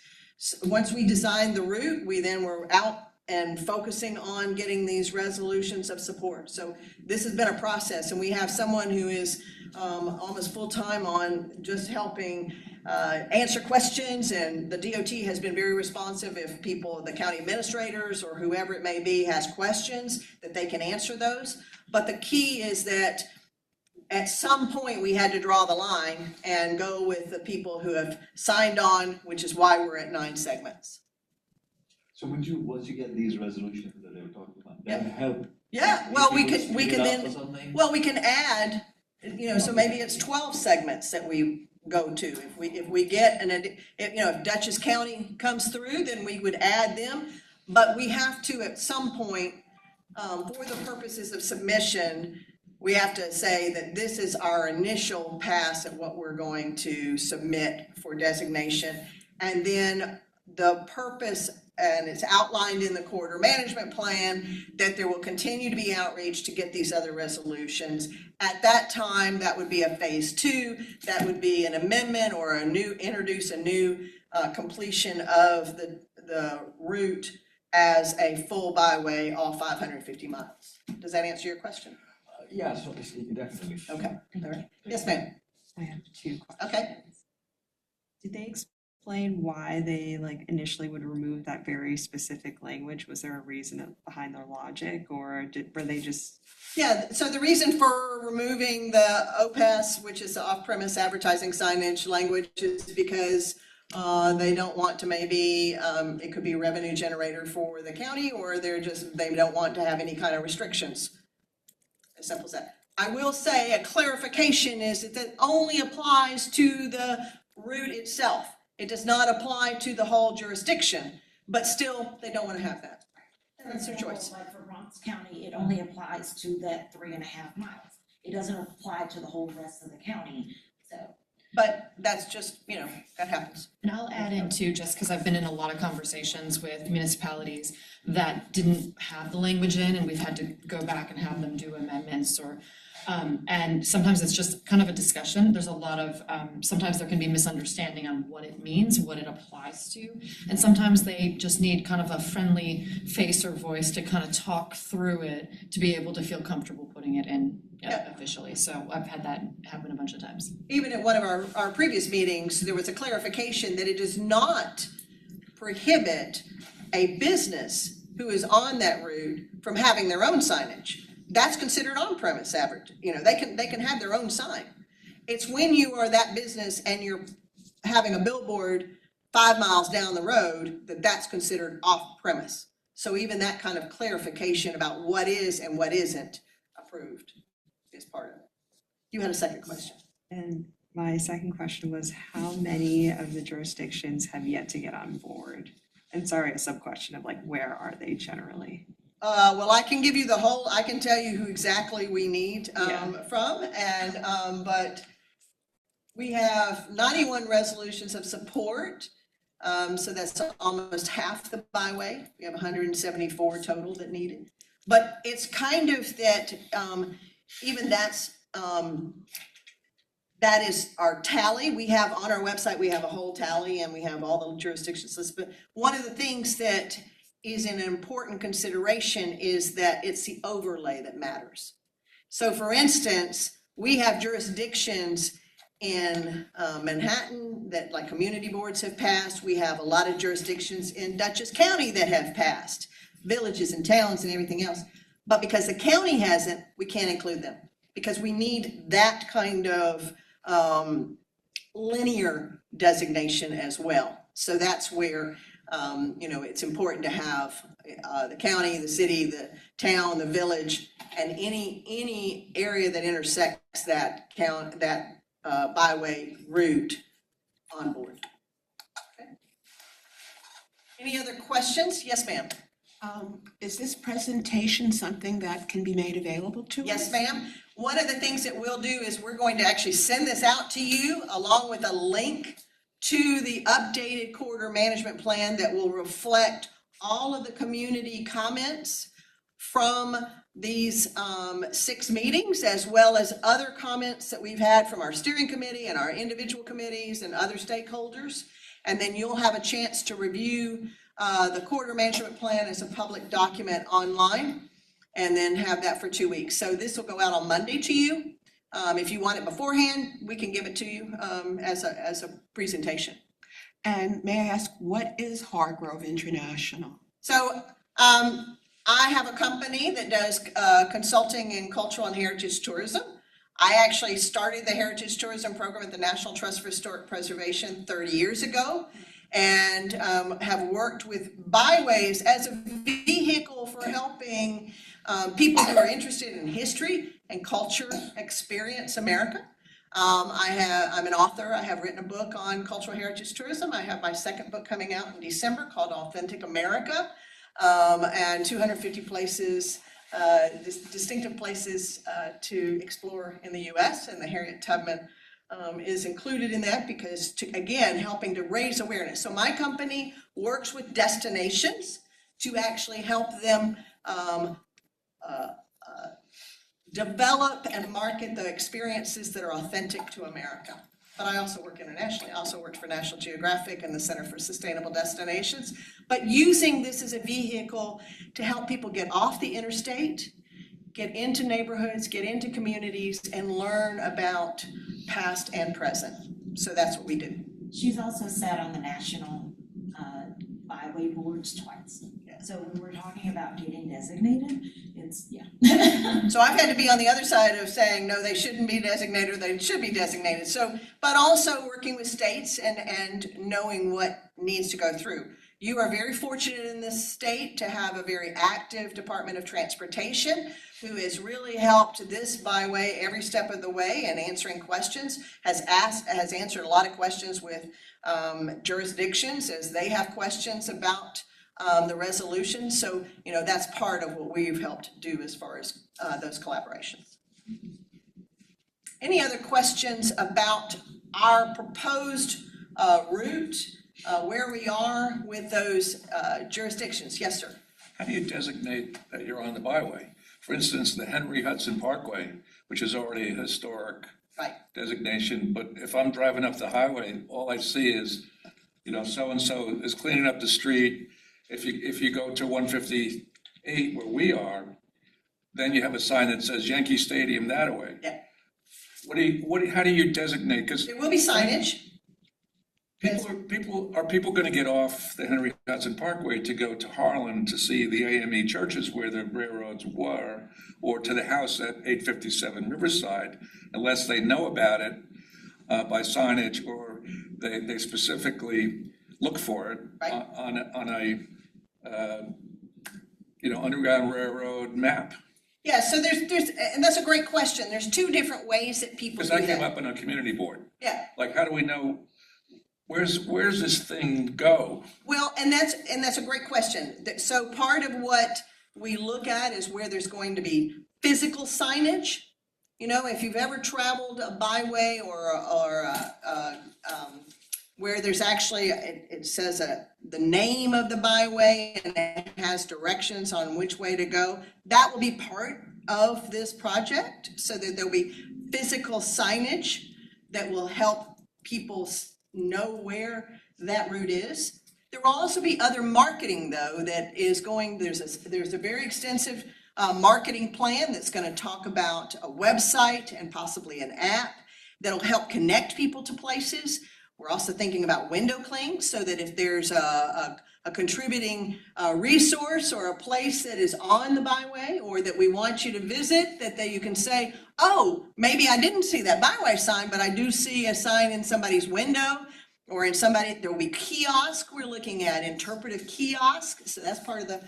Once we designed the route, we then were out and focusing on getting these resolutions of support. So this has been a process, and we have someone who is almost full-time on just helping answer questions, and the DOT has been very responsive. If people, the county administrators or whoever it may be, has questions, that they can answer those. But the key is that at some point, we had to draw the line and go with the people who have signed on, which is why we're at 9 segments. So once you get these resolutions that they were talking about, that help. Yeah, well, we people can speed it up then, or something? well, we can add, so maybe it's 12 segments that we go to. If we get if Dutchess County comes through, then we would add them. But we have to, at some point, for the purposes of submission, we have to say that this is our initial pass at what we're going to submit for designation. And then the purpose, and it's outlined in the corridor management plan, that there will continue to be outreach to get these other resolutions. At that time, that would be a phase 2, that would be an amendment or introduce a new completion of the route as a full byway, all 550 miles. Does that answer your question? Yeah, so definitely. Okay, all right. Yes, ma'am. I have 2 questions. Okay. Did they explain why they initially would remove that very specific language? Was there a reason behind their logic, or were they just? Yeah, so the reason for removing the OPAS, which is the off-premise advertising signage language, is because they don't want to maybe, it could be a revenue generator for the county, or they don't want to have any kind of restrictions. As simple as that. I will say a clarification is that only applies to the route itself. It does not apply to the whole jurisdiction, but still, they don't want to have that. That's their choice. Like for Bronx County, it only applies to that 3.5 miles. It doesn't apply to the whole rest of the county, so. But that's just, that happens. And I'll add in too, just because I've been in a lot of conversations with municipalities that didn't have the language in, and we've had to go back and have them do amendments or, and sometimes it's just kind of a discussion. There's a lot of, sometimes there can be misunderstanding on what it means, what it applies to. And sometimes they just need kind of a friendly face or voice to kind of talk through it to be able to feel comfortable putting it in officially. So I've had that happen a bunch of times. Even at one of our previous meetings, there was a clarification that it does not prohibit a business who is on that route from having their own signage. That's considered on-premise advertising. They can have their own sign. It's when you are that business and you're having a billboard 5 miles down the road that's considered off-premise. So even that kind of clarification about what is and what isn't approved is part of it. You had a second question. And my second question was, how many of the jurisdictions have yet to get on board? And sorry, a sub-question of where are they generally? Well, I can give you I can tell you who exactly we need from, and but we have 91 resolutions of support, so that's almost half the byway. We have 174 total that need it. But it's kind of that, even that is our tally. We have on our website, we have a whole tally and we have all the jurisdictions listed. But one of the things that is an important consideration is that it's the overlay that matters. So for instance, we have jurisdictions in Manhattan that community boards have passed. We have a lot of jurisdictions in Dutchess County that have passed, villages and towns and everything else. But because the county hasn't, we can't include them because we need that kind of linear designation as well. So that's where it's important to have the county, the city, the town, the village, and any area that intersects that byway route on board. Okay. Any other questions? Yes, ma'am. Is this presentation something that can be made available to us? Yes, ma'am. One of the things that we'll do is we're going to actually send this out to you along with a link to the updated corridor management plan that will reflect all of the community comments from these 6 meetings, as well as other comments that we've had from our steering committee and our individual committees and other stakeholders. And then you'll have a chance to review the corridor management plan as a public document online, and then have that for 2 weeks. So this will go out on Monday to you. If you want it beforehand, we can give it to you as a presentation. And may I ask, what is Hargrove International? So I have a company that does consulting in cultural and heritage tourism. I actually started the heritage tourism program at the National Trust for Historic Preservation 30 years ago, and have worked with Byways as a vehicle for helping people who are interested in history and culture experience America. I'm an author. I have written a book on cultural heritage tourism. I have my second book coming out in December called Authentic America, and 250 places, distinctive places to explore in the US, and the Harriet Tubman is included in that because, again, helping to raise awareness. So my company works with destinations to actually help them develop and market the experiences that are authentic to America. But I also work internationally. I also worked for National Geographic and the Center for Sustainable Destinations. But using this as a vehicle to help people get off the interstate, get into neighborhoods, get into communities, and learn about past and present. So that's what we do. She's also sat on the national byway boards twice. So when we're talking about getting designated, it's, So I've had to be on the other side of saying, no, they shouldn't be designated, or they should be designated. So, but also working with states and knowing what needs to go through. You are very fortunate in this state to have a very active Department of Transportation who has really helped this byway every step of the way and answering questions, has answered a lot of questions with jurisdictions as they have questions about the resolution. So, that's part of what we've helped do as far as those collaborations. Any other questions about our proposed route, where we are with those jurisdictions? Yes, sir. How do you designate that you're on the byway? For instance, the Henry Hudson Parkway, which is already a historic Right. designation, but if I'm driving up the highway, all I see is, so-and-so is cleaning up the street. If you go to 158 where we are, then you have a sign that says Yankee Stadium that way. Yeah. How do you designate? Because There will be signage. Are people going to get off the Henry Hudson Parkway to go to Harlem to see the AME churches where the railroads were, or to the house at 857 Riverside, unless they know about it by signage, or they specifically look for it on a Underground Railroad map? Yeah, so there's and that's a great question. There's 2 different ways that people do Because that. I came up on a community board. Yeah. Like, how do we know where's this thing go? Well, and that's a great question. So part of what we look at is where there's going to be physical signage. If you've ever traveled a byway or where there's actually, it says the name of the byway and it has directions on which way to go, that will be part of this project, so that there'll be physical signage that will help people know where that route is. There will also be other marketing, though, that is going, there's a very extensive marketing plan that's going to talk about a website and possibly an app that'll help connect people to places. We're also thinking about window clings, so that if there's a contributing resource or a place that is on the byway or that we want you to visit, that you can say, oh, maybe I didn't see that byway sign, but I do see a sign in somebody's window or in there will be kiosk. We're looking at interpretive kiosk. So that's part of the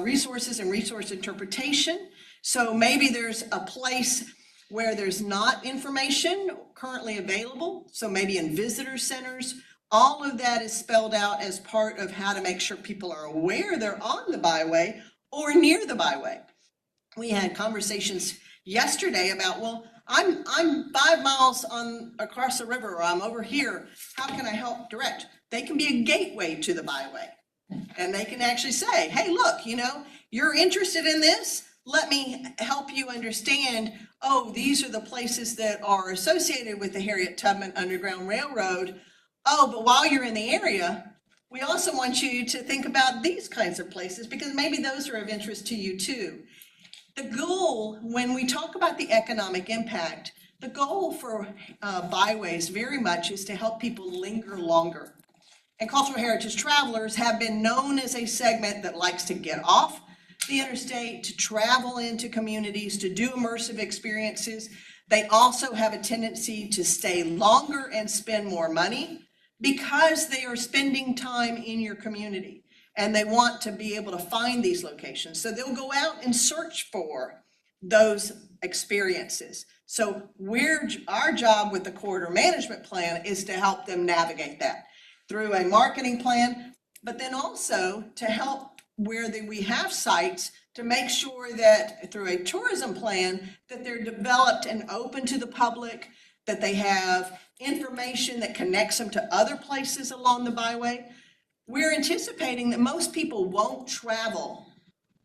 resources and resource interpretation. So maybe there's a place where there's not information currently available. So maybe in visitor centers, all of that is spelled out as part of how to make sure people are aware they're on the byway or near the byway. We had conversations yesterday about, well, I'm 5 miles across the river, or I'm over here. How can I help direct? They can be a gateway to the byway. And they can actually say, hey, look, you're interested in this. let me help you understand, oh, these are the places that are associated with the Harriet Tubman Underground Railroad. Oh, but while you're in the area, we also want you to think about these kinds of places because maybe those are of interest to you too. The goal, when we talk about the economic impact, the goal for byways very much is to help people linger longer. And cultural heritage travelers have been known as a segment that likes to get off the interstate, to travel into communities, to do immersive experiences. They also have a tendency to stay longer and spend more money because they are spending time in your community and they want to be able to find these locations. So they'll go out and search for those experiences. So our job with the corridor management plan is to help them navigate that through a marketing plan, but then also to help where we have sites to make sure that through a tourism plan that they're developed and open to the public, that they have information that connects them to other places along the byway. We're anticipating that most people won't travel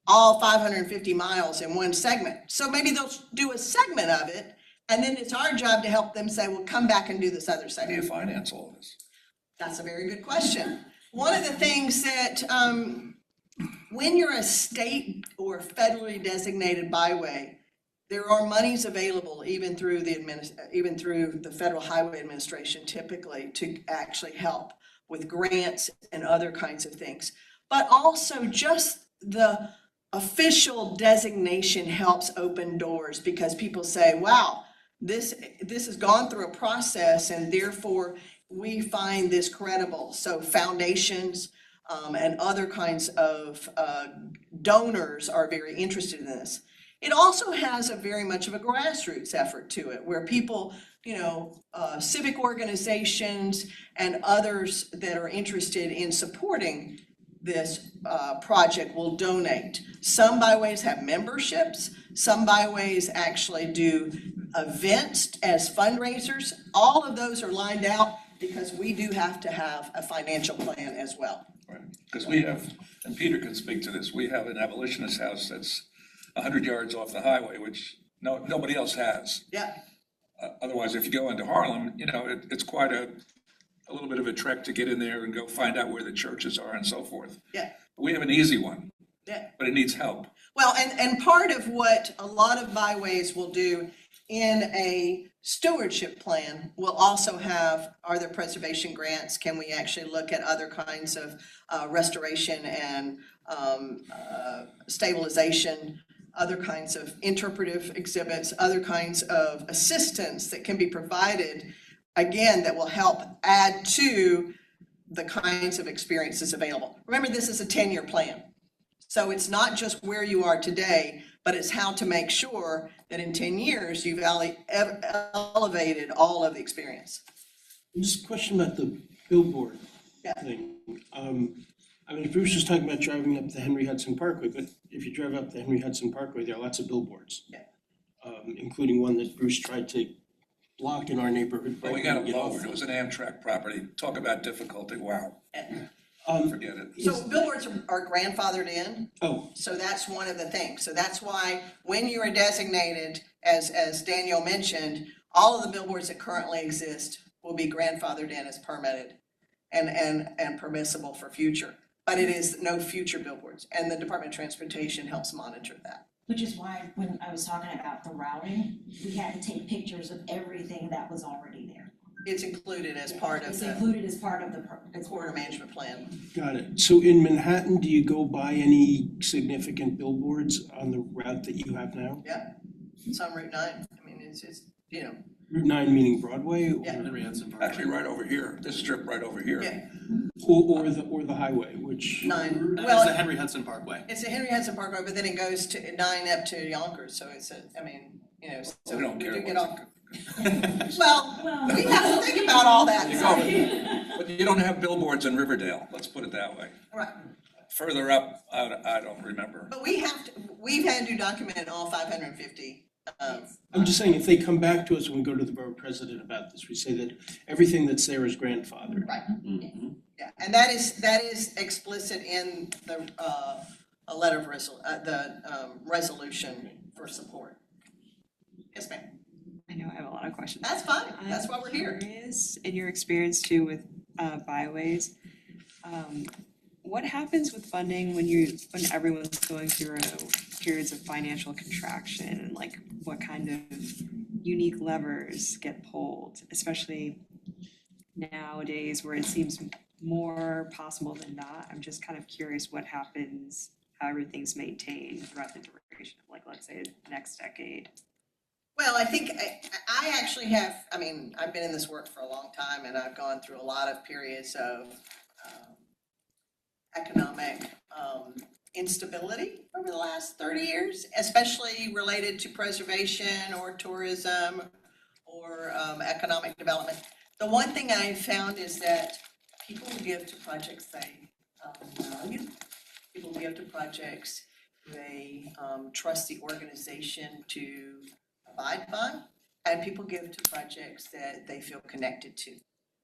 all 550 miles in one segment. So maybe they'll do a segment of it, and then it's our job to help them say, well, come back and do this other How do you segment. finance all this? That's a very good question. One of the things that, when you're a state or federally designated byway, there are monies available even through the Federal Highway Administration typically to actually help with grants and other kinds of things. But also just the official designation helps open doors because people say, wow, this has gone through a process and therefore we find this credible. So foundations and other kinds of donors are very interested in this. It also has a very much of a grassroots effort to it where people, civic organizations and others that are interested in supporting this project will donate. Some byways have memberships. Some byways actually do events as fundraisers. All of those are lined out because we do have to have a financial plan as well. Right, because we have, and Peter can speak to this, we have an abolitionist house that's 100 yards off the highway, which nobody else has. Yeah. Otherwise, if you go into Harlem, it's quite a little bit of a trek to get in there and go find out where the churches are and so forth. Yeah. We have an easy one. Yeah. But it needs help. Well, and part of what a lot of byways will do in a stewardship plan will also have, are there preservation grants? Can we actually look at other kinds of restoration and stabilization, other kinds of interpretive exhibits, other kinds of assistance that can be provided, again, that will help add to the kinds of experiences available. Remember, this is a 10-year plan. So it's not just where you are today, but it's how to make sure that in 10 years you've elevated all of the experience. Just a question about the billboard Yeah. thing. Bruce was talking about driving up the Henry Hudson Parkway, but if you drive up the Henry Hudson Parkway, there are lots of billboards. Yeah. Including one that Bruce tried to block in our neighborhood. But we got it lowered. It was an Amtrak property. Talk about difficulty. Wow. Forget it. So billboards are grandfathered in. Oh, So that's one of the things. So that's why when you are designated, as Daniel mentioned, all of the billboards that currently exist will be grandfathered in as permitted and permissible for future. But it is no future billboards, and the Department of Transportation helps monitor that. Which is why when I was talking about the routing, we had to take pictures of everything that was already there. It's included as part of It's the included as part of the corridor management plan. got it. So in Manhattan, do you go by any significant billboards on the route that you have now? Yeah, it's on Route 9. It's Route 9 meaning Broadway or, Yeah. Henry Hudson Park. Actually, right over here. This strip right over here. yeah, or the highway, which 9. It's Well, the Henry Hudson Parkway. it's the Henry Hudson Parkway, but then it goes to 9 up to Yonkers, so it's so We don't we care do get what's off. Well, we have to think about all that. You go, but you don't have billboards in Riverdale, let's put it that way. Right, Further up, I don't remember. but we've had to document all 550. I'm just saying, if they come back to us when we go to the borough president about this, we say that everything that's there is grandfathered. Right. Yeah, and that is explicit in the a letter of resolution for support. Yes, ma'am. I know I have a lot of questions. That's fine. That's why we're here. I'm curious, in your experience too with byways, what happens with funding when everyone's going through periods of financial contraction, and like what kind of unique levers get pulled, especially nowadays where it seems more possible than not? I'm just kind of curious what happens, how everything's maintained throughout the duration of, like, let's say, the next decade. Well, I think I actually have, I mean, I've been in this work for a long time, and I've gone through a lot of periods of economic instability over the last 30 years, especially related to preservation or tourism or economic development. The one thing I've found is that people who give to projects they value, people who give to projects they trust the organization to abide by, and people give to projects that they feel connected to.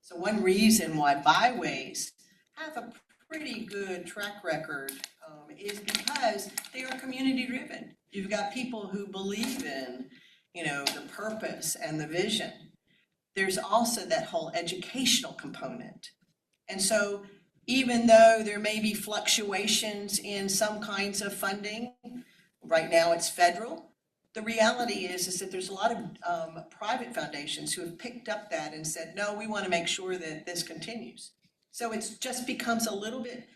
So one reason why byways have a pretty good track record is because they are community driven. You've got people who believe in, the purpose and the vision. There's also that whole educational component. And so even though there may be fluctuations in some kinds of funding, right now it's federal, the reality is that there's a lot of private foundations who have picked up that and said, no, we want to make sure that this continues. So it just becomes a little bit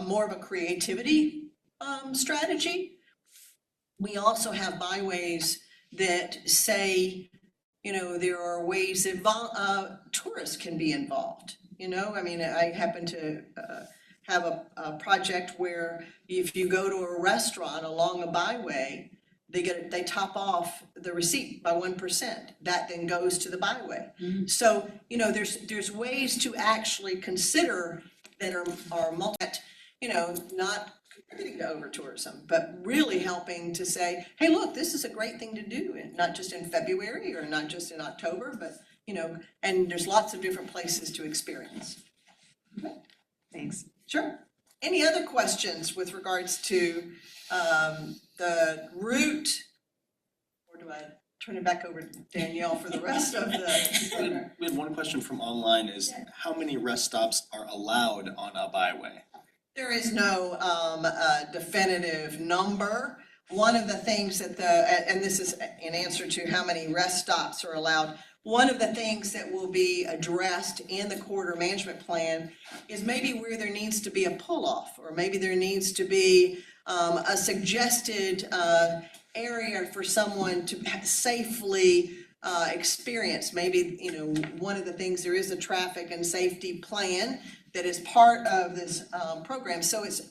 more of a creativity strategy. We also have byways that say, there are ways that tourists can be involved. I mean, I happen to have a project where if you go to a restaurant along a byway, they top off the receipt by 1%. That then goes to the byway. Mm-hmm. So, there's ways to actually consider that are not contributing to over-tourism, but really helping to say, hey, look, this is a great thing to do, and not just in February or not just in October, but, and there's lots of different places to experience. Okay. Thanks. Sure. Any other questions with regards to the route, or do I turn it back over to Danielle for the rest of the? We had one question from online is how many rest stops are allowed on a byway? There is no definitive number. One of the things that and this is in answer to how many rest stops are allowed, one of the things that will be addressed in the corridor management plan is maybe where there needs to be a pull-off, or maybe there needs to be a suggested area for someone to safely experience. Maybe, one of the things, there is a traffic and safety plan that is part of this program. So it's,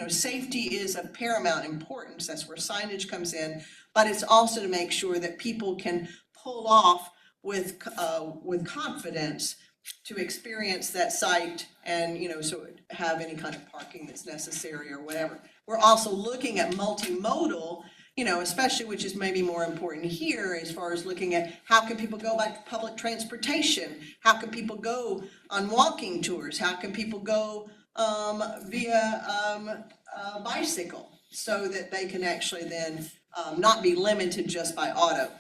safety is of paramount importance. That's where signage comes in, but it's also to make sure that people can pull off with confidence to experience that site and, so have any kind of parking that's necessary or whatever. We're also looking at multimodal, especially, which is maybe more important here, as far as looking at how can people go by public transportation? How can people go on walking tours? How can people go via bicycle, so that they can actually then not be limited just by auto,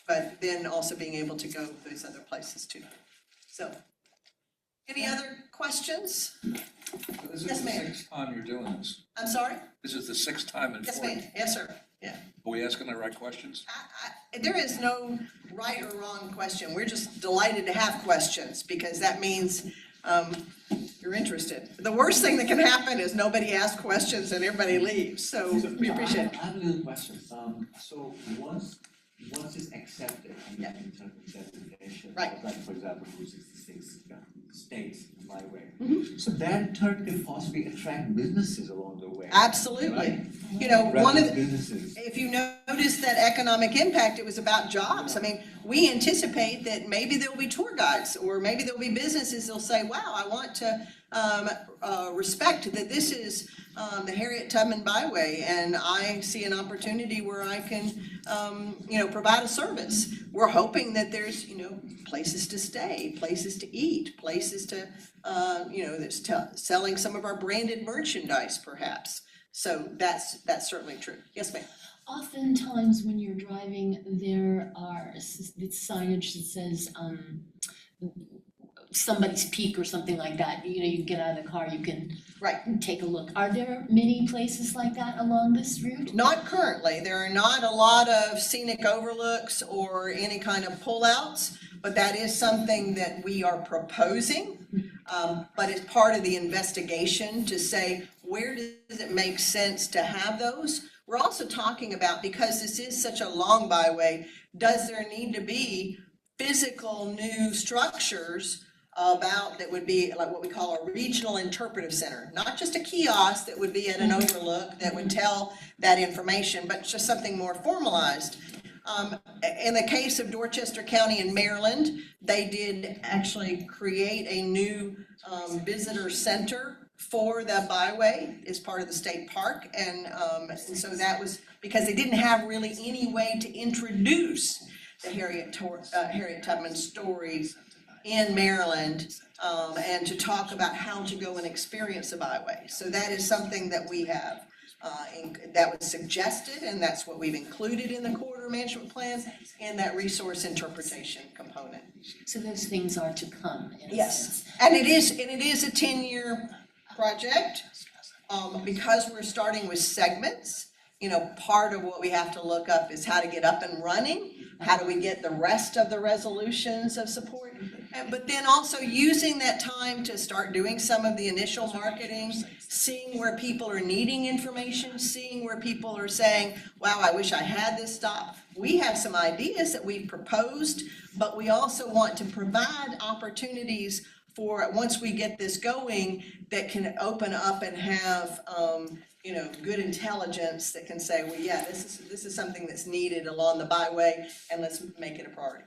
but then also being able to go those other places too. So, any other questions? This is Yes, the ma'am. 6th time you're doing this. I'm sorry? This is the 6th time in 4 Yes, ma'am. Yes, sir. Yeah. Are we asking the right questions? There is no right or wrong question. We're just delighted to have questions, because that means you're interested. The worst thing that can happen is nobody asks questions and everybody leaves, so we appreciate it. I have a little question. So once it's accepted, in terms of designation, Right. like for example, 266 states, Byway. Mhm. So that turn could possibly attract businesses along the way. Absolutely. Right? One of the, businesses. if you notice that economic impact, it was about jobs. I mean, we anticipate that maybe there'll be tour guides, or maybe there'll be businesses that'll say, wow, I want to respect that this is the Harriet Tubman Byway, and I see an opportunity where I can, provide a service. We're hoping that there's, places to stay, places to eat, places to, selling some of our branded merchandise perhaps. So that's certainly true. Yes, ma'am. Oftentimes when you're driving, there are signage that says, somebody's peak or something like that. You know, you can get out of the car, you can take a look. Are there many places like that along this route? Not currently. There are not a lot of scenic overlooks or any kind of pullouts, but that is something that we are proposing. But it's part of the investigation to say, where does it make sense to have those? We're also talking about, because this is such a long byway, does there need to be physical new structures that would be like what we call a regional interpretive center, not just a kiosk that would be at an overlook that would tell that information, but just something more formalized. In the case of Dorchester County in Maryland, they did actually create a new visitor center for the byway as part of the state park, and so that was because they didn't have really any way to introduce the Harriet Tubman stories in Maryland, and to talk about how to go and experience the byway. So that is something that we have, that was suggested, and that's what we've included in the corridor management plan and that resource interpretation component. So those things are to come in a sense. Yes, and it is a 10-year project, because we're starting with segments. You know, part of what we have to look up is how to get up and running. How do we get the rest of the resolutions of support? But then also using that time to start doing some of the initial marketing, seeing where people are needing information, seeing where people are saying, wow, I wish I had this stop. We have some ideas that we've proposed, but we also want to provide opportunities for, once we get this going, that can open up and have good intelligence that can say, well, yeah, this is something that's needed along the byway, and let's make it a priority.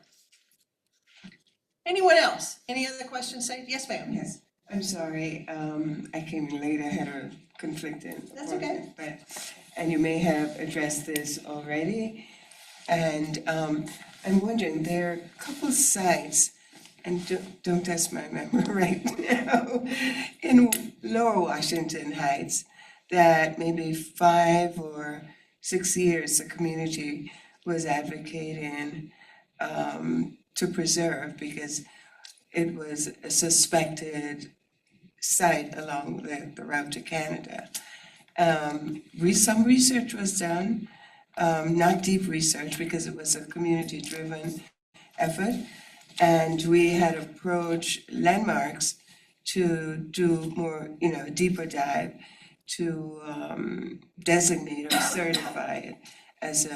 Anyone else? Any other questions? Say yes, ma'am. Yes, I'm sorry, I came in late, I had a conflicting That's okay. appointment, and you may have addressed this already. And I'm wondering, there are a couple sites, and don't test my memory right now, in Lower Washington Heights, that maybe 5 or 6 years the community was advocating to preserve, because it was a suspected site along the route to Canada. Some research was done, not deep research, because it was a community-driven effort, and we had approached landmarks to do more, deeper dive, to designate or certify it as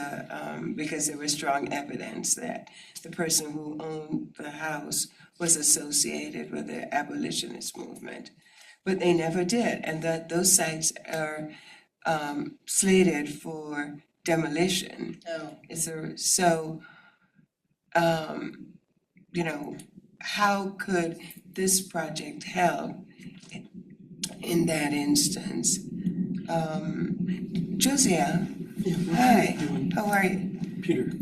because there was strong evidence that the person who owned the house was associated with the abolitionist movement. But they never did, and that those sites are slated for demolition. How could this project help in that instance? Josiah, hi, how are you? Peter.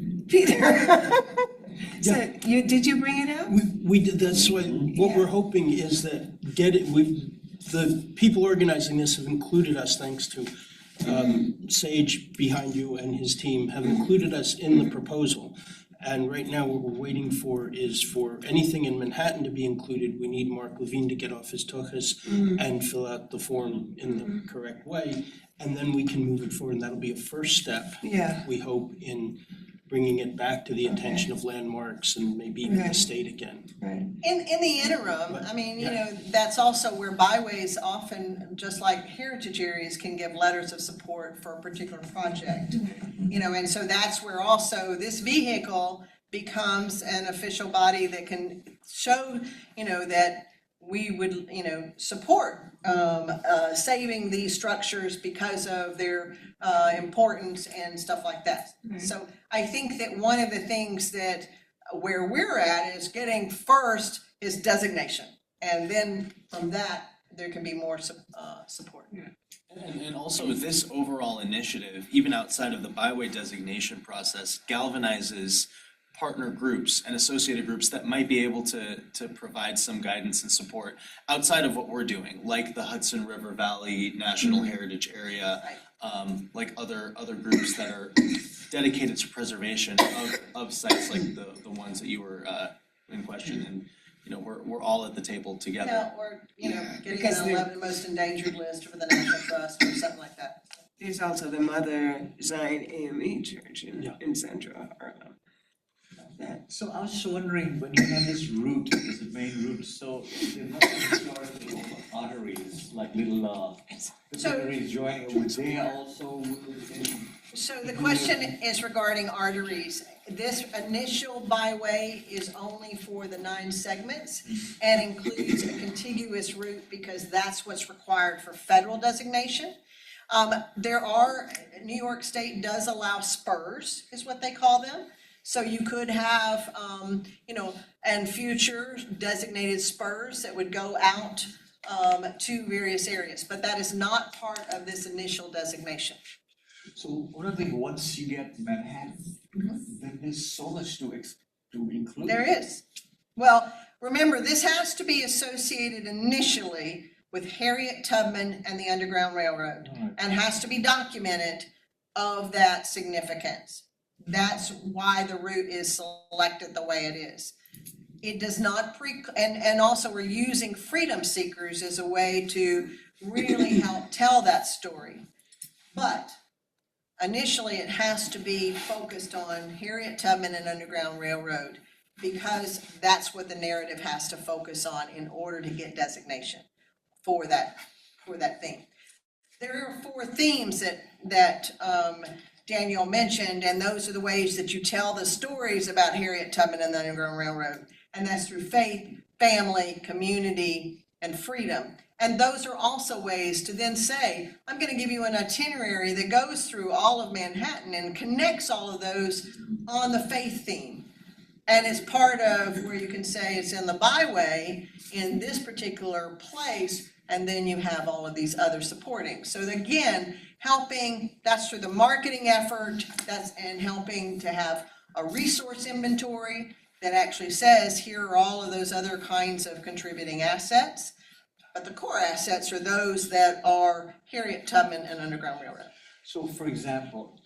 So did you bring it up? We did, that's what we're hoping is that the people organizing this have included us, thanks to Sage behind you and his team have included us in the proposal. And right now, what we're waiting for is for anything in Manhattan to be included. We need Mark Levine to get off his tuchus and fill out the form in the correct way. And then we can move it forward, and that'll be a first step, we hope, in bringing it back to the attention of landmarks and maybe even the state again. Right. In the interim, I mean, that's also where byways often, just like heritage areas, can give letters of support for a particular project. And so that's where also this vehicle becomes an official body that can show, that we would, support saving these structures because of their importance and stuff like that. Right. So I think that one of the things that where we're at is getting first is designation, and then from that there can be more support. And also this overall initiative, even outside of the byway designation process, galvanizes partner groups and associated groups that might be able to provide some guidance and support outside of what we're doing, like the Hudson River Valley National Heritage Area, like other groups that are dedicated to preservation of sites like the ones that you were in question. And you know, we're all at the table together. Yeah, or, getting Because an there- 11 most endangered list for the National Trust or something like that. There's also the Mother Zion AME Church in Central Harlem. So I was just wondering, when you have this route, this main route, so there must be historical arteries, like little capillaries joining, would they also? So the question is regarding arteries. This initial byway is only for the 9 segments and includes a contiguous route because that's what's required for federal designation. New York State does allow spurs, is what they call them. So you could have, and future designated spurs that would go out to various areas, but that is not part of this initial designation. So one of the things, once you get Manhattan, then there's so much to include. There is. Well, remember, this has to be associated initially with Harriet Tubman and the Underground Railroad, and has to be documented of that significance. That's why the route is selected the way it is. It does not and also we're using freedom seekers as a way to really help tell that story. But initially, it has to be focused on Harriet Tubman and Underground Railroad because that's what the narrative has to focus on in order to get designation for that theme. There are 4 themes that Daniel mentioned, and those are the ways that you tell the stories about Harriet Tubman and the Underground Railroad. And that's through faith, family, community, and freedom. And those are also ways to then say, I'm going to give you an itinerary that goes through all of Manhattan and connects all of those on the faith theme. And it's part of where you can say it's in the byway in this particular place, and then you have all of these other supporting. So again, that's through the marketing effort, and helping to have a resource inventory that actually says, here are all of those other kinds of contributing assets. But the core assets are those that are Harriet Tubman and Underground Railroad. So for example,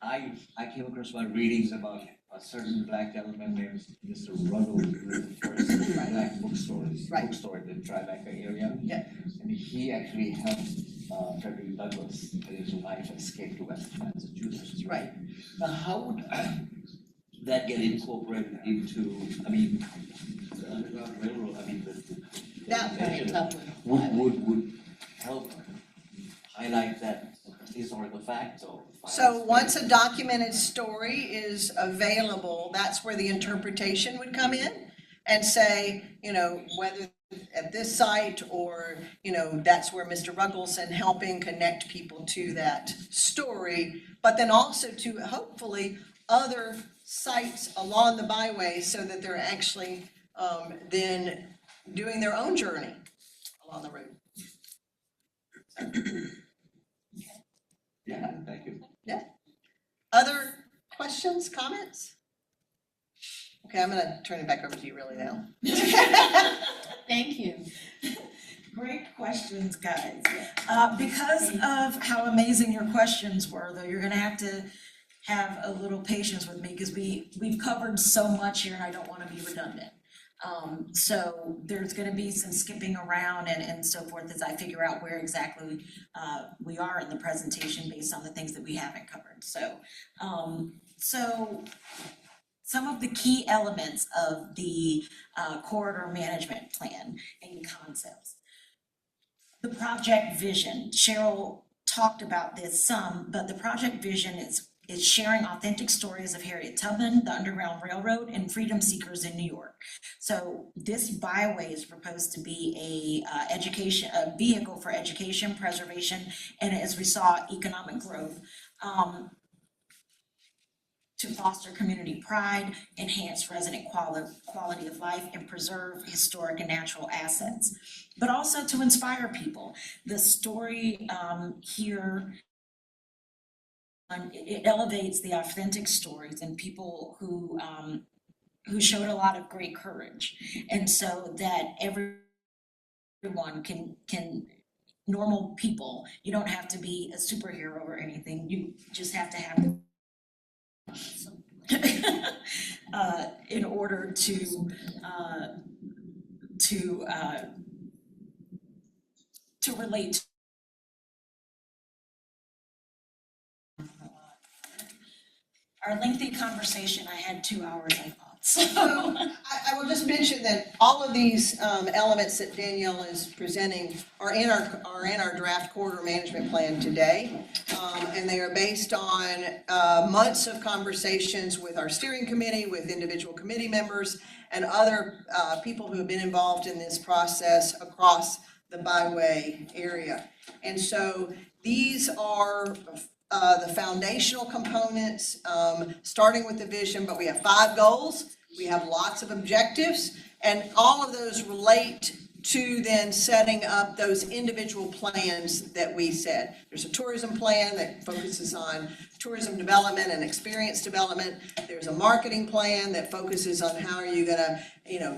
I came across my readings about a certain black gentleman named Mr. Ruddle, who was the first black bookstore in the Tribeca area. Yeah. And he actually helped Frederick Douglass and his wife escape to West Massachusetts. Right. Now, how would that get incorporated into, the Underground Railroad, would help highlight that historical fact or? So once a documented story is available, that's where the interpretation would come in and say, whether at this site or, that's where Mr. Ruggles and helping connect people to that story, but then also to hopefully other sites along the byway so that they're actually then doing their own journey along the route. Yeah, thank you. Yeah. Other questions, comments? Okay, I'm gonna turn it back over to you really now. Thank you. Great questions, guys. Because of how amazing your questions were, though, you're gonna have to have a little patience with me because we've covered so much here and I don't wanna be redundant. So there's gonna be some skipping around and so forth as I figure out where exactly we are in the presentation based on the things that we haven't covered. So some of the key elements of the corridor management plan and concepts. The project vision, Cheryl talked about this some, but the project vision is sharing authentic stories of Harriet Tubman, the Underground Railroad, and freedom seekers in New York. So this byway is proposed to be a vehicle for education, preservation, and as we saw, economic growth, to foster community pride, enhance resident quality of life, and preserve historic and natural assets, but also to inspire people. The story here it elevates the authentic stories and people who showed a lot of great courage. And so that everyone can normal people, you don't have to be a superhero or anything, you just have to have the in order to relate. Our lengthy conversation, I had 2 hours, I thought, so. I will just mention that all of these elements that Danielle is presenting are in our draft corridor management plan today. And they are based on months of conversations with our steering committee, with individual committee members, and other people who have been involved in this process across the Byway area. And so these are the foundational components, starting with the vision, but we have 5 goals, we have lots of objectives, and all of those relate to then setting up those individual plans that we said. There's a tourism plan that focuses on tourism development and experience development. There's a marketing plan that focuses on how are you gonna,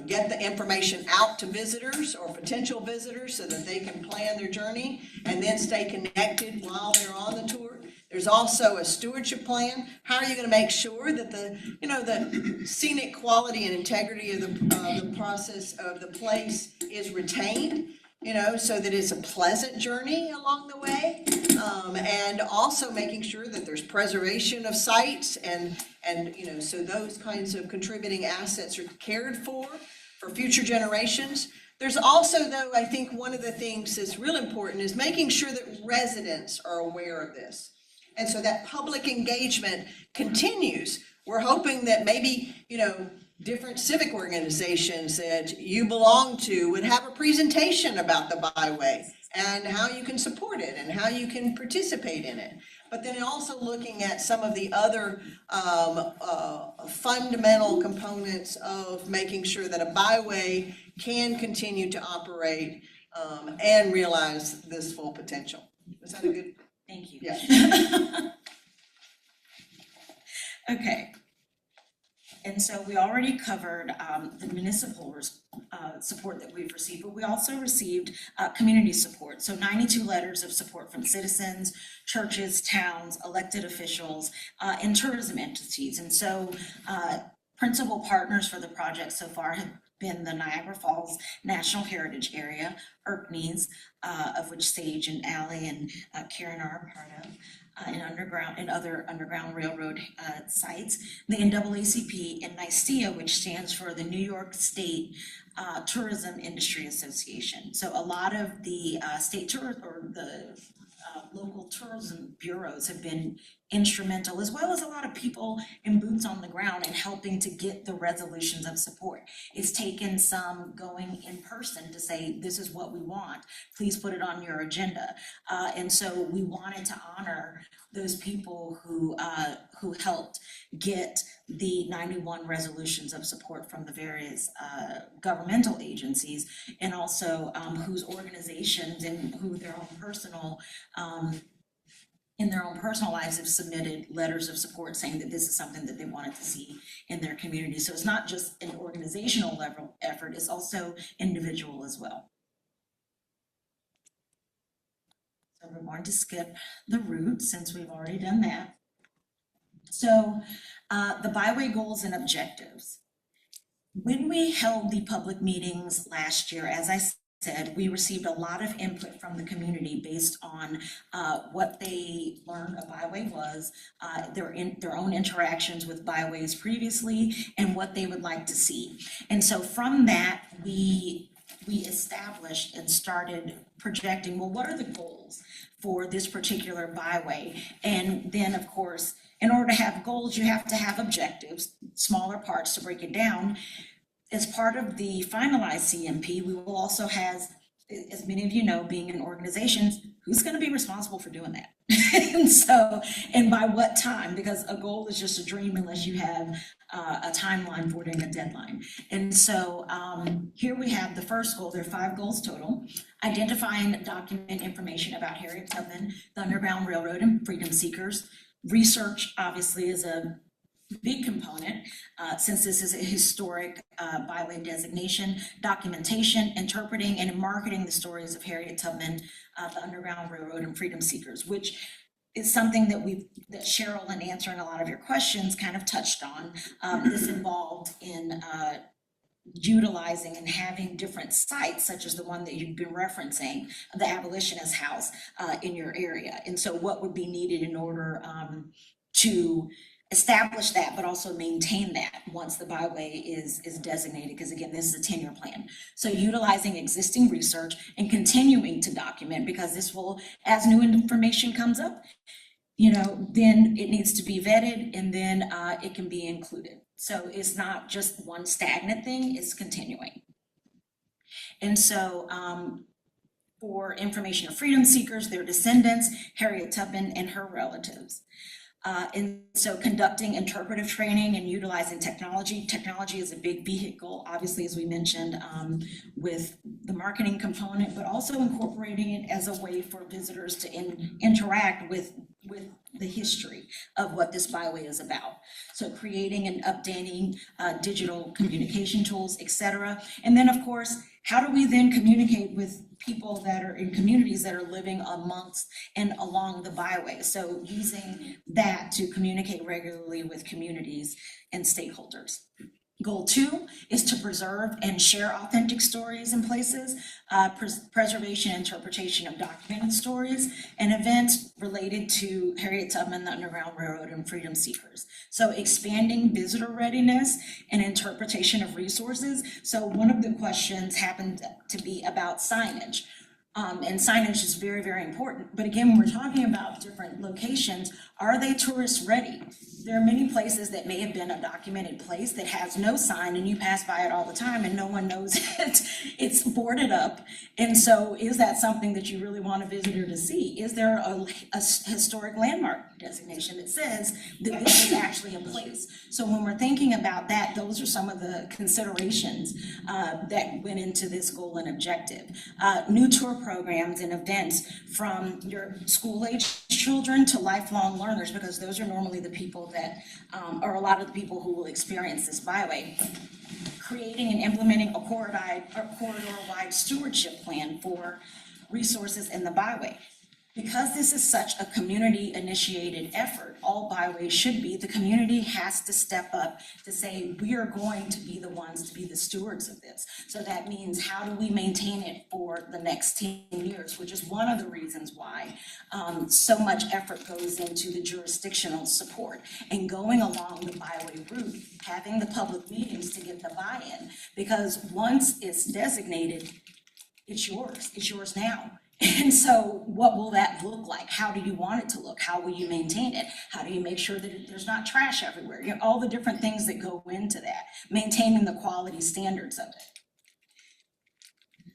get the information out to visitors or potential visitors so that they can plan their journey and then stay connected while they're on the tour. There's also a stewardship plan. How are you gonna make sure that the scenic quality and integrity of the process of the place is retained, so that it's a pleasant journey along the way. And also making sure that there's preservation of sites and so those kinds of contributing assets are cared for future generations. There's also, though, I think one of the things that's real important is making sure that residents are aware of this. And so that public engagement continues. We're hoping that maybe, different civic organizations that you belong to would have a presentation about the Byway and how you can support it and how you can participate in it. But then also looking at some of the other fundamental components of making sure that a Byway can continue to operate and realize this full potential. Was that a good? Thank you. Yeah. Okay. And so we already covered the municipal support that we've received, but we also received community support. So 92 letters of support from citizens, churches, towns, elected officials, and tourism entities. And so principal partners for the project so far have been the Niagara Falls National Heritage Area, ERCNES, of which Sage and Ally and Karen are a part of. And other underground railroad sites, the NAACP and NYSTIA, which stands for the New York State Tourism Industry Association. So a lot of the local tourism bureaus have been instrumental, as well as a lot of people in boots on the ground and helping to get the resolutions of support. It's taken some going in person to say, this is what we want, please put it on your agenda. And so we wanted to honor those people who helped get the 91 resolutions of support from the various governmental agencies, and also whose organizations and who their own personal in their own personal lives have submitted letters of support saying that this is something that they wanted to see in their community. So it's not just an organizational level effort, it's also individual as well. So we're going to skip the route since we've already done that. So the Byway goals and objectives. When we held the public meetings last year, as I said, we received a lot of input from the community based on what they learned a Byway was, their own interactions with Byways previously, and what they would like to see. And so from that, we established and started projecting, well, what are the goals for this particular Byway? And then, of course, in order to have goals, you have to have objectives, smaller parts to break it down. As part of the finalized CMP, we will also have, as many of you know, being in organizations, who's going to be responsible for doing that? and by what time? Because a goal is just a dream unless you have a timeline for it and a deadline. And so here we have the first goal. There are 5 goals total. Identify and document information about Harriet Tubman, the Underground Railroad, and freedom seekers. Research obviously is a big component, since this is a historic byway designation. Documentation, interpreting, and marketing the stories of Harriet Tubman, the Underground Railroad, and freedom seekers, which is something that Cheryl, in answering a lot of your questions, kind of touched on. This involved in utilizing and having different sites, such as the one that you've been referencing, the Abolitionist House in your area. And so what would be needed in order to establish that, but also maintain that once the byway is designated, because again, this is a 10-year plan. So utilizing existing research and continuing to document, because this will, as new information comes up, then it needs to be vetted, and then it can be included. So it's not just one stagnant thing, it's continuing. And so for information of freedom seekers, their descendants, Harriet Tubman and her relatives. And so conducting interpretive training and utilizing technology. Technology is a big vehicle, obviously, as we mentioned, with the marketing component, but also incorporating it as a way for visitors to interact with the history of what this byway is about. So creating and updating digital communication tools, et cetera. And then, of course, how do we then communicate with people that are in communities that are living amongst and along the byway? So using that to communicate regularly with communities and stakeholders. Goal 2 is to preserve and share authentic stories and places, preservation and interpretation of documented stories, and events related to Harriet Tubman, the Underground Railroad, and freedom seekers. So expanding visitor readiness and interpretation of resources. So one of the questions happened to be about signage. And signage is very, very important. But again, when we're talking about different locations, are they tourist ready? There are many places that may have been a documented place that has no sign, and you pass by it all the time and no one knows it. It's boarded up. And so is that something that you really want a visitor to see? Is there a historic landmark designation that says that this is actually a place? So when we're thinking about that, those are some of the considerations that went into this goal and objective. New tour programs and events from your school-age children to lifelong learners, because those are normally the people that are a lot of the people who will experience this byway. Creating and implementing a corridor-wide stewardship plan for resources in the byway. Because this is such a community-initiated effort, all byways should be, the community has to step up to say, we are going to be the ones to be the stewards of this. So that means, how do we maintain it for the next 10 years, which is one of the reasons why so much effort goes into the jurisdictional support and going along the byway route, having the public meetings to get the buy-in. Because once it's designated, it's yours now. And so what will that look like? How do you want it to look? How will you maintain it? How do you make sure that there's not trash everywhere? All the different things that go into that, maintaining the quality standards of it.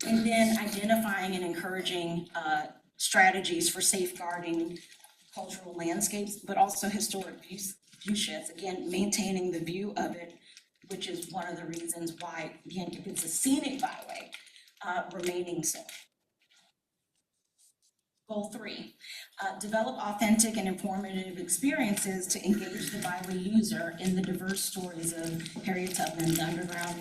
And then identifying and encouraging strategies for safeguarding cultural landscapes, but also historic view sheds. Again, maintaining the view of it, which is one of the reasons why, again, if it's a scenic byway, remaining so. Goal 3, develop authentic and informative experiences to engage the byway user in the diverse stories of Harriet Tubman, the Underground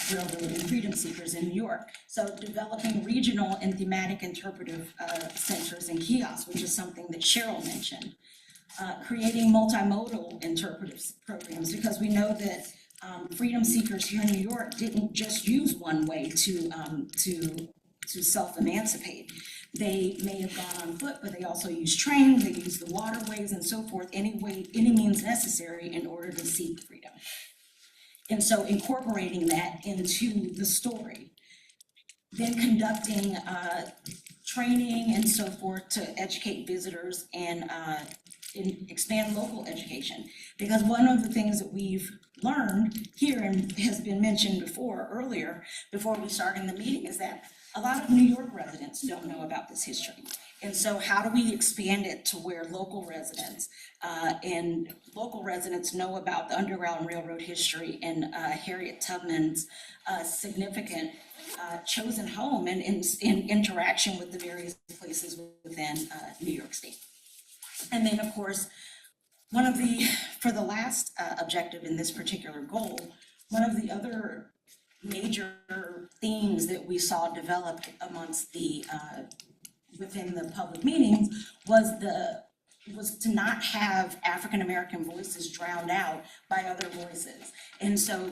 Railroad, and freedom seekers in New York. So developing regional and thematic interpretive centers and kiosks, which is something that Cheryl mentioned. Creating multimodal interpretive programs, because we know that freedom seekers here in New York didn't just use one way to self-emancipate. They may have gone on foot, but they also used trains, they used the waterways and so forth, any means necessary in order to seek freedom. And so incorporating that into the story. Then conducting training and so forth to educate visitors and expand local education. Because one of the things that we've learned here and has been mentioned earlier, before we started the meeting, is that a lot of New York residents don't know about this history. And so how do we expand it to where local residents know about the Underground Railroad history and Harriet Tubman's significant chosen home and in interaction with the various places within New York State. And then, of course, For the last objective in this particular goal, one of the other major themes that we saw developed amongst within the public meetings was to not have African American voices drowned out by other voices. And so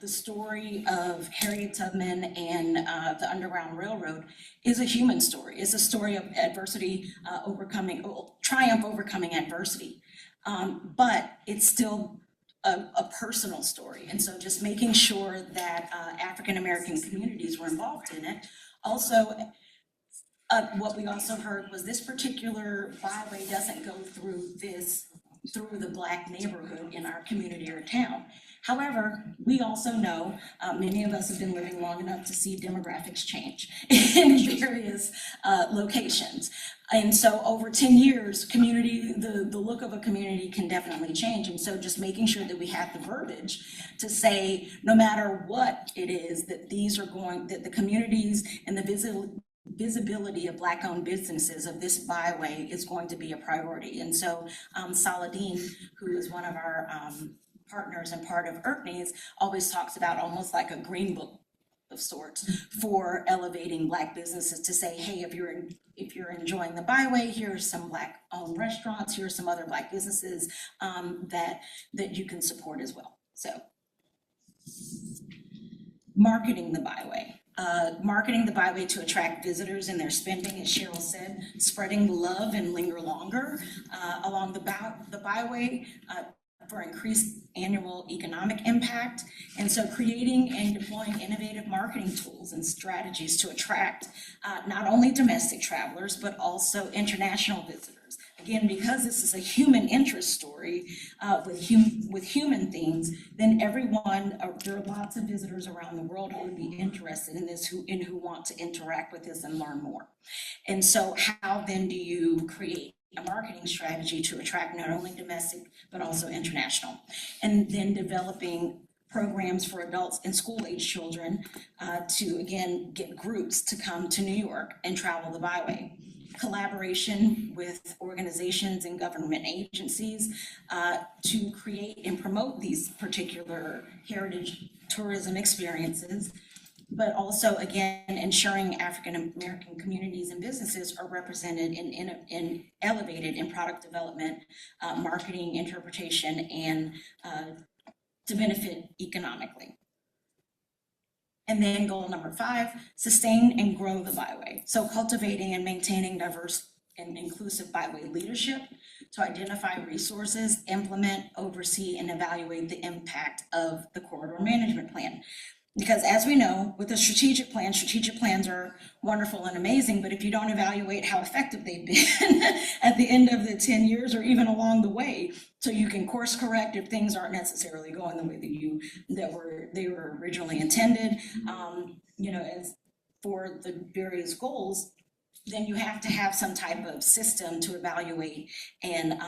the story of Harriet Tubman and the Underground Railroad is a human story. It's a story of adversity triumph overcoming adversity. But it's still a personal story. And so just making sure that African American communities were involved in it. Also, what we also heard was this particular byway doesn't go through the Black neighborhood in our community or town. However, we also know, many of us have been living long enough to see demographics change in various locations. And so over 10 years, the look of a community can definitely change. And so just making sure that we have the verbiage to say, no matter what it is, that that the communities and the visibility of Black-owned businesses of this byway is going to be a priority. And so Saladin, who is one of our partners and part of IRCNES, always talks about almost like a green book of sorts for elevating Black businesses to say, hey, if you're enjoying the byway, here's some Black-owned restaurants, here's some other Black businesses that you can support as well. So marketing the byway. Marketing the byway to attract visitors and their spending, as Cheryl said, spreading love and linger longer along the byway for increased annual economic impact. And so creating and deploying innovative marketing tools and strategies to attract not only domestic travelers, but also international visitors. Again, because this is a human interest story with human themes, then there are lots of visitors around the world who would be interested in this, who want to interact with this and learn more. And so how then do you create a marketing strategy to attract not only domestic, but also international? And then developing programs for adults and school-age children to, again, get groups to come to New York and travel the byway. Collaboration with organizations and government agencies to create and promote these particular heritage tourism experiences, but also, again, ensuring African American communities and businesses are represented and elevated in product development, marketing, interpretation, and to benefit economically. And then goal number 5, sustain and grow the byway. So cultivating and maintaining diverse and inclusive byway leadership to identify resources, implement, oversee, and evaluate the impact of the corridor management plan. Because as we know, with a strategic plans are wonderful and amazing, but if you don't evaluate how effective they've been at the end of the 10 years or even along the way, so you can course correct if things aren't necessarily going the way that they were originally intended, as for the various goals, then you have to have some type of system to evaluate and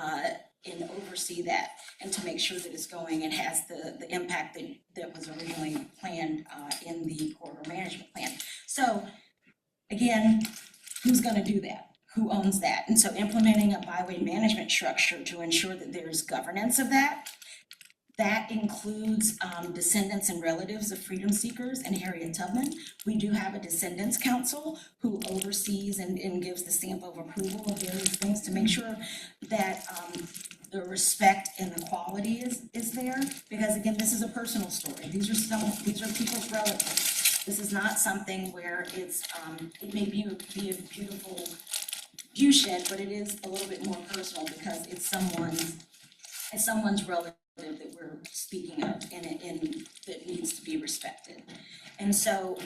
oversee that, and to make sure that it's going and has the impact that was originally planned in the corridor management plan. So again, who's going to do that? Who owns that? And so implementing a byway management structure to ensure that there's governance of that. That includes descendants and relatives of freedom seekers and Harriet Tubman. We do have a descendants council who oversees and gives the stamp of approval of various things to make sure that the respect and the quality is there. Because again, this is a personal story. These are people's relatives. This is not something where it's it may be a beautiful view shed, but it is a little bit more personal because it's someone's relative that we're speaking of and that needs to be respected. And so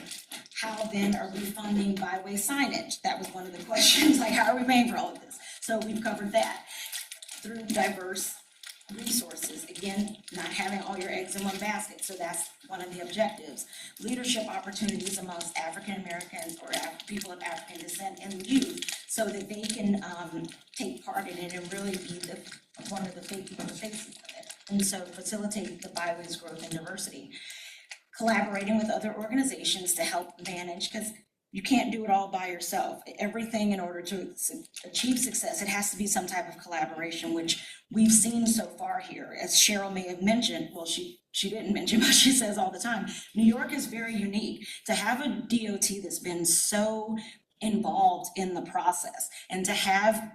how then are we funding byway signage? That was one of the questions, like how are we paying for all of this? So we've covered that through diverse resources. Again, not having all your eggs in one basket. So that's one of the objectives. Leadership opportunities amongst African Americans or people of African descent and youth, so that they can take part in it and really be one of the faces of it. And so facilitate the byway's growth and diversity. Collaborating with other organizations to help manage, because you can't do it all by yourself. Everything, in order to achieve success, it has to be some type of collaboration, which we've seen so far here. As Cheryl may have mentioned, well, she didn't mention, but she says all the time, New York is very unique. To have a DOT that's been so involved in the process, and to have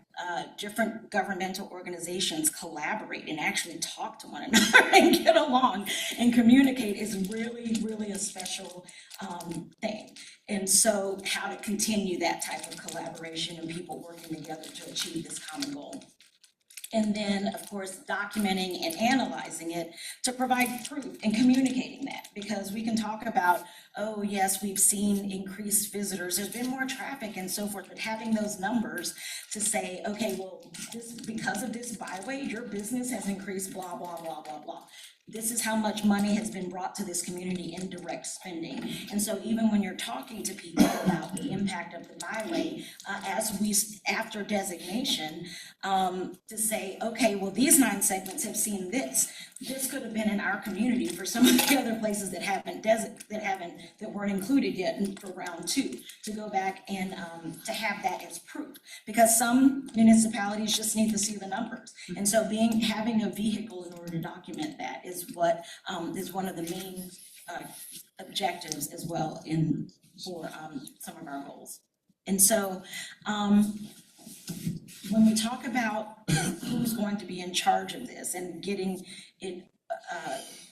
different governmental organizations collaborate and actually talk to one another and get along and communicate is really, really a special thing. And so how to continue that type of collaboration and people working together to achieve this common goal. And then, of course, documenting and analyzing it to provide proof and communicating that. Because we can talk about, oh, yes, we've seen increased visitors, there's been more traffic and so forth, but having those numbers to say, okay, well, this, because of this byway, your business has increased, blah, blah, blah, blah, blah. This is how much money has been brought to this community in direct spending. And so even when you're talking to people about the impact of the byway, after designation, to say, okay, well, these 9 segments have seen this. This could have been in our community for some of the other places that weren't included yet for round 2, to go back and to have that as proof. Because some municipalities just need to see the numbers. And so having a vehicle in order to document that is what is one of the main objectives as well for some of our goals. And so when we talk about who's going to be in charge of this and getting it,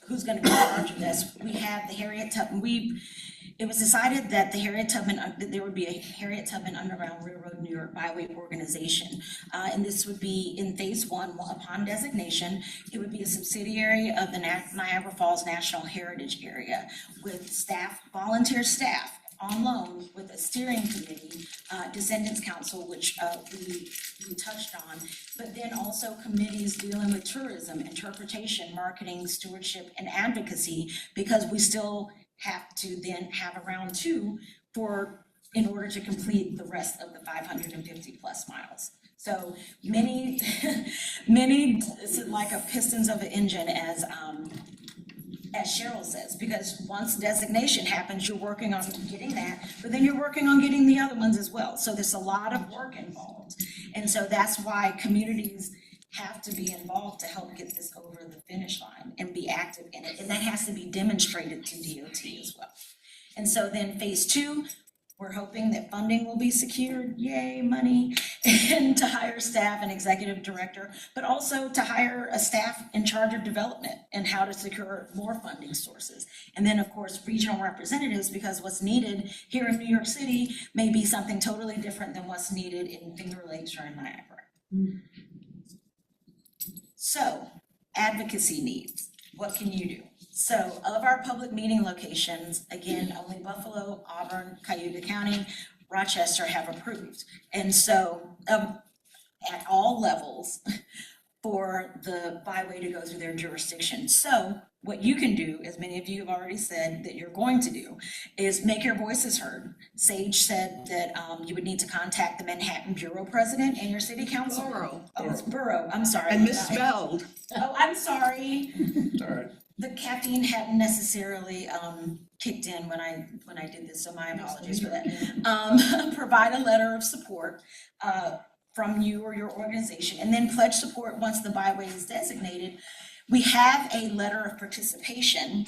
who's going to be in charge of this, we have the Harriet Tubman. It was decided that there would be a Harriet Tubman Underground Railroad New York Byway organization. And this would be in phase 1 upon designation. It would be a subsidiary of the Niagara Falls National Heritage Area with volunteer staff on loan, with a steering committee, Descendants Council, which we touched on, but then also committees dealing with tourism, interpretation, marketing, stewardship, and advocacy, because we still have to then have a round 2 in order to complete the rest of the 550 plus miles. So many, it's like a pistons of an engine, as Cheryl says, because once designation happens, you're working on getting that, but then you're working on getting the other ones as well. So there's a lot of work involved. And so that's why communities have to be involved to help get this over the finish line and be active in it. And that has to be demonstrated to DOT as well. And so then phase 2, we're hoping that funding will be secured, yay, money, and to hire staff and executive director, but also to hire a staff in charge of development and how to secure more funding sources. And then, of course, regional representatives, because what's needed here in New York City may be something totally different than what's needed in Finger Lakes or in Niagara. So, advocacy needs, what can you do? So of our public meeting locations, again, only Buffalo, Auburn, Cayuga County, Rochester have approved. And so at all levels for the byway to go through their jurisdiction. So what you can do, as many of you have already said that you're going to do, is make your voices heard. Sage said that you would need to contact the Manhattan Bureau President and your city council. Borough. Oh, it's Borough, I'm sorry. And misspelled. Oh, I'm sorry. All right. The caffeine hadn't necessarily kicked in when I did this, so my apologies for that. Provide a letter of support from you or your organization, and then pledge support once the byway is designated. We have a letter of participation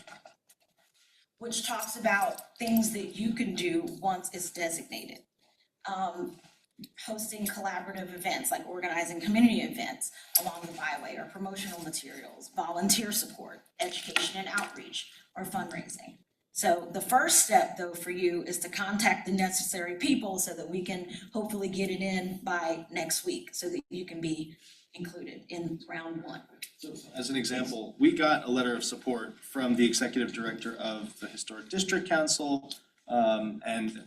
which talks about things that you can do once it's designated. Hosting collaborative events, like organizing community events along the byway, or promotional materials, volunteer support, education and outreach, or fundraising. So the first step, though, for you is to contact the necessary people so that we can hopefully get it in by next week so that you can be included in round 1. So as an example, we got a letter of support from the executive director of the Historic District Council, and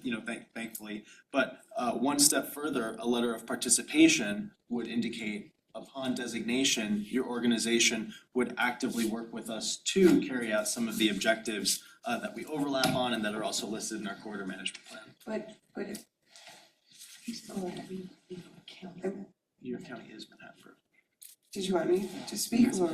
thankfully, but one step further, a letter of participation would indicate upon designation, your organization would actively work with us to carry out some of the objectives that we overlap on and that are also listed in our corridor management plan. But if, New York County is Manhattan. Did you want me to speak or?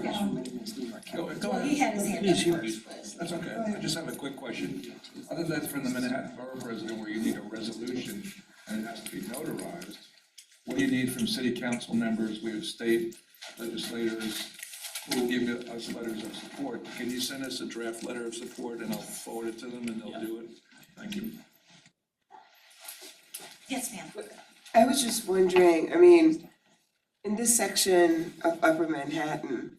Go Well, he ahead. had his hand Please, up first. That's okay. I just have a quick question. Other than from the Manhattan Borough President where you need a resolution and it has to be notarized, what do you need from city council members? We have state legislators who will give us letters of support. Can you send us a draft letter of support and I'll forward it to them and they'll do it? Thank you. Yes, ma'am. I was just wondering, I mean, in this section of Upper Manhattan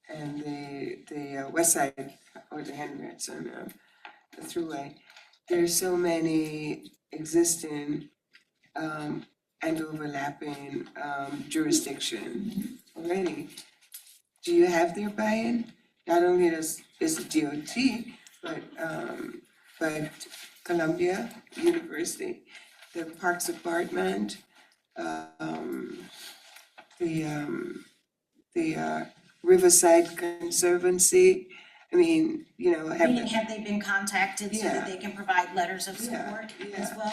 and the west side or the Henriette's on the thruway, there's so many existing and overlapping jurisdiction already. Do you have their buy-in? Not only is it DOT, but Columbia University, the Parks Department, the Riverside Conservancy. I mean, you know, Meaning, have they been contacted so that they can provide letters of support as well?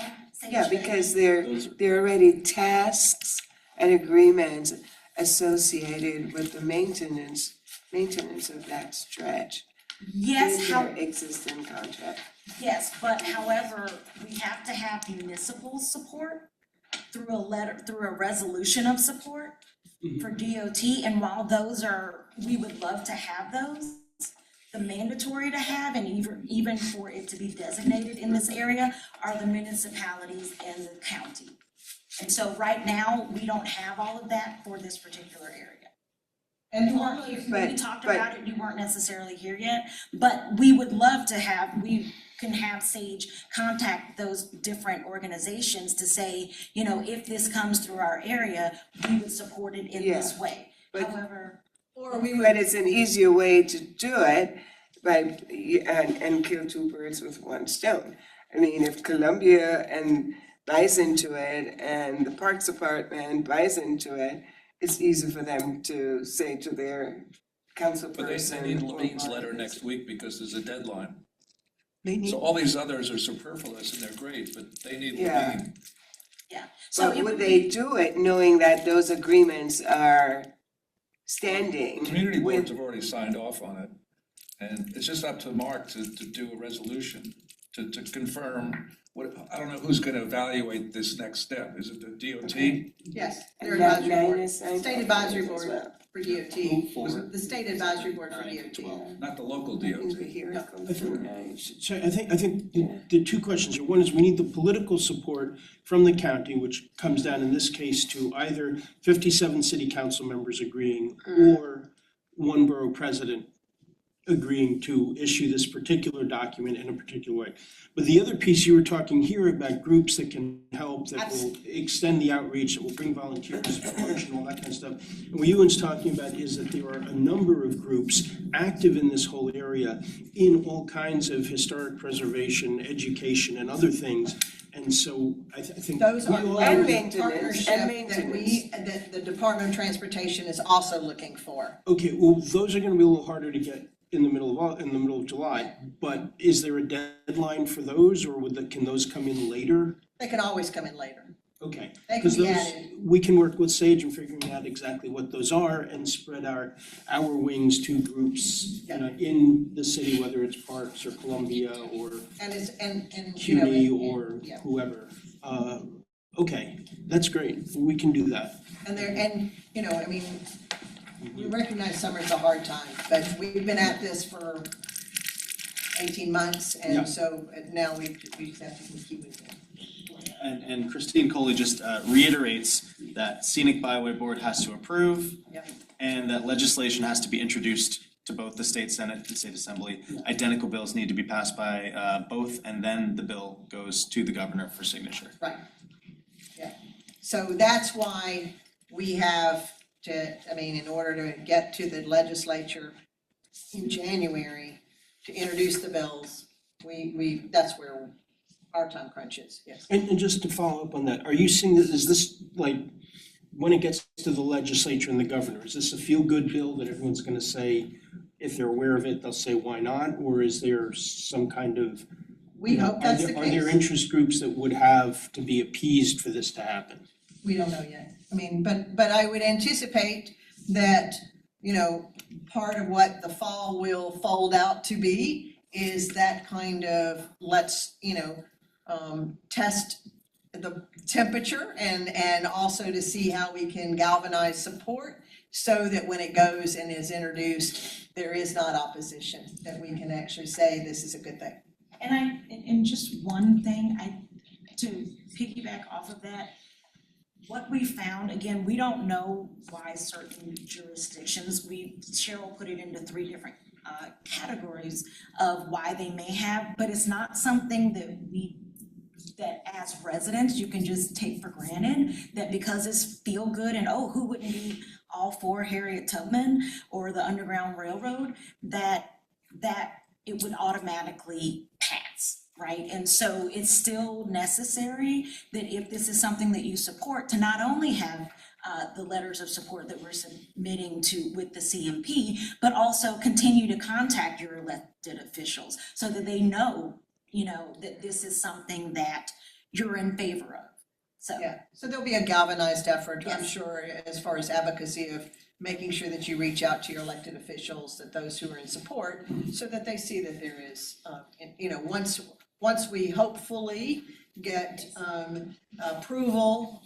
Yeah, because there are already tasks and agreements associated with the maintenance of that stretch. Yes, in their existing contract. yes, but however, we have to have municipal support through a resolution of support for DOT, and while those are, we would love to have those, the mandatory to have, and even for it to be designated in this area, are the municipalities and the county. And so right now, we don't have all of that for this particular area. And you weren't here, we talked about it, you weren't necessarily here yet, but we would love to have, we can have Sage contact those different organizations to say, you know, if this comes through our area, we would support it in this way. However, But it's an easier way to do it by, and kill two birds with one stone. I mean, if Columbia buys into it and the Parks Department buys into it, it's easy for them to say to their council person. But they need Levine's letter next week because there's a deadline. They need. So all these others are superfluous and they're great, but they need Levine. so But it would they do it knowing that those agreements are standing? Community boards have already signed off on it. And it's just up to Mark to do a resolution, to confirm what, I don't know who's gonna evaluate this next step. Is it the DOT? Yes, their And that advisory board, is signed state off advisory as board well. for DOT, the state advisory board for DOT. Not the local Things DOT. we hear come from nine. So I think the two questions here, one is we need the political support from the county, which comes down in this case to either 57 city council members agreeing or one borough president agreeing to issue this particular document in a particular way. But the other piece, you were talking here about groups that can help, that will extend the outreach, that will bring volunteers to function, all that kind of stuff. And what Ewan's talking about is that there are a number of groups active in this whole area in all kinds of historic preservation, education, and other things. And so I think Those are we all letters of maintenance, partnership and that the Department of Transportation is also looking for. Okay, well, those are gonna be a little harder to get in the middle of July, but is there a deadline for those, or can those come in later? They can always come in later. Okay, They can because be those, added. we can work with Sage in figuring out exactly what those are and spread our wings to groups, you know, in the city, whether it's Parks or Columbia or And it's, and, you know. CUNY and- or yeah. whoever. Okay, that's great, we can do that. And you know, I mean, we recognize summer's a hard time, but we've been at this for 18 months, Yeah. and so now we just have to keep moving. And Christine Coley just reiterates that Scenic Byway Board has to approve Yep. and that legislation has to be introduced to both the state senate and state assembly. Identical bills need to be passed by both, and then the bill goes to the governor for signature. Right, yeah. So that's why we have to, I mean, in order to get to the legislature in January to introduce the bills, that's where our time crunch is, yes. And just to follow up on that, are you seeing this, is this like, when it gets to the legislature and the governor, is this a feel-good bill that everyone's gonna say, if they're aware of it, they'll say why not? Or is there some kind of, We you know, hope that's the are there case. interest groups that would have to be appeased for this to happen? We don't know yet. I mean, but I would anticipate that, you know, part of what the fall will fold out to be is that kind of, let's, you know, test the temperature and also to see how we can galvanize support so that when it goes and is introduced, there is not opposition, that we can actually say this is a good thing. And just one thing, to piggyback off of that, what we found, again, we don't know why certain jurisdictions, Cheryl put it into 3 different categories of why they may have, but it's not something that as residents, you can just take for granted, that because it's feel good and who wouldn't be all for Harriet Tubman or the Underground Railroad, that it would automatically pass, right? And so it's still necessary that if this is something that you support, to not only have the letters of support that we're submitting with the CMP, but also continue to contact your elected officials so that they know, you know, that this is something that you're in favor of. So Yeah, so there'll be a galvanized effort, I'm Yes. sure, as far as advocacy of making sure that you reach out to your elected officials, that those who are in support, so that they see that there is, you know, once we hopefully get approval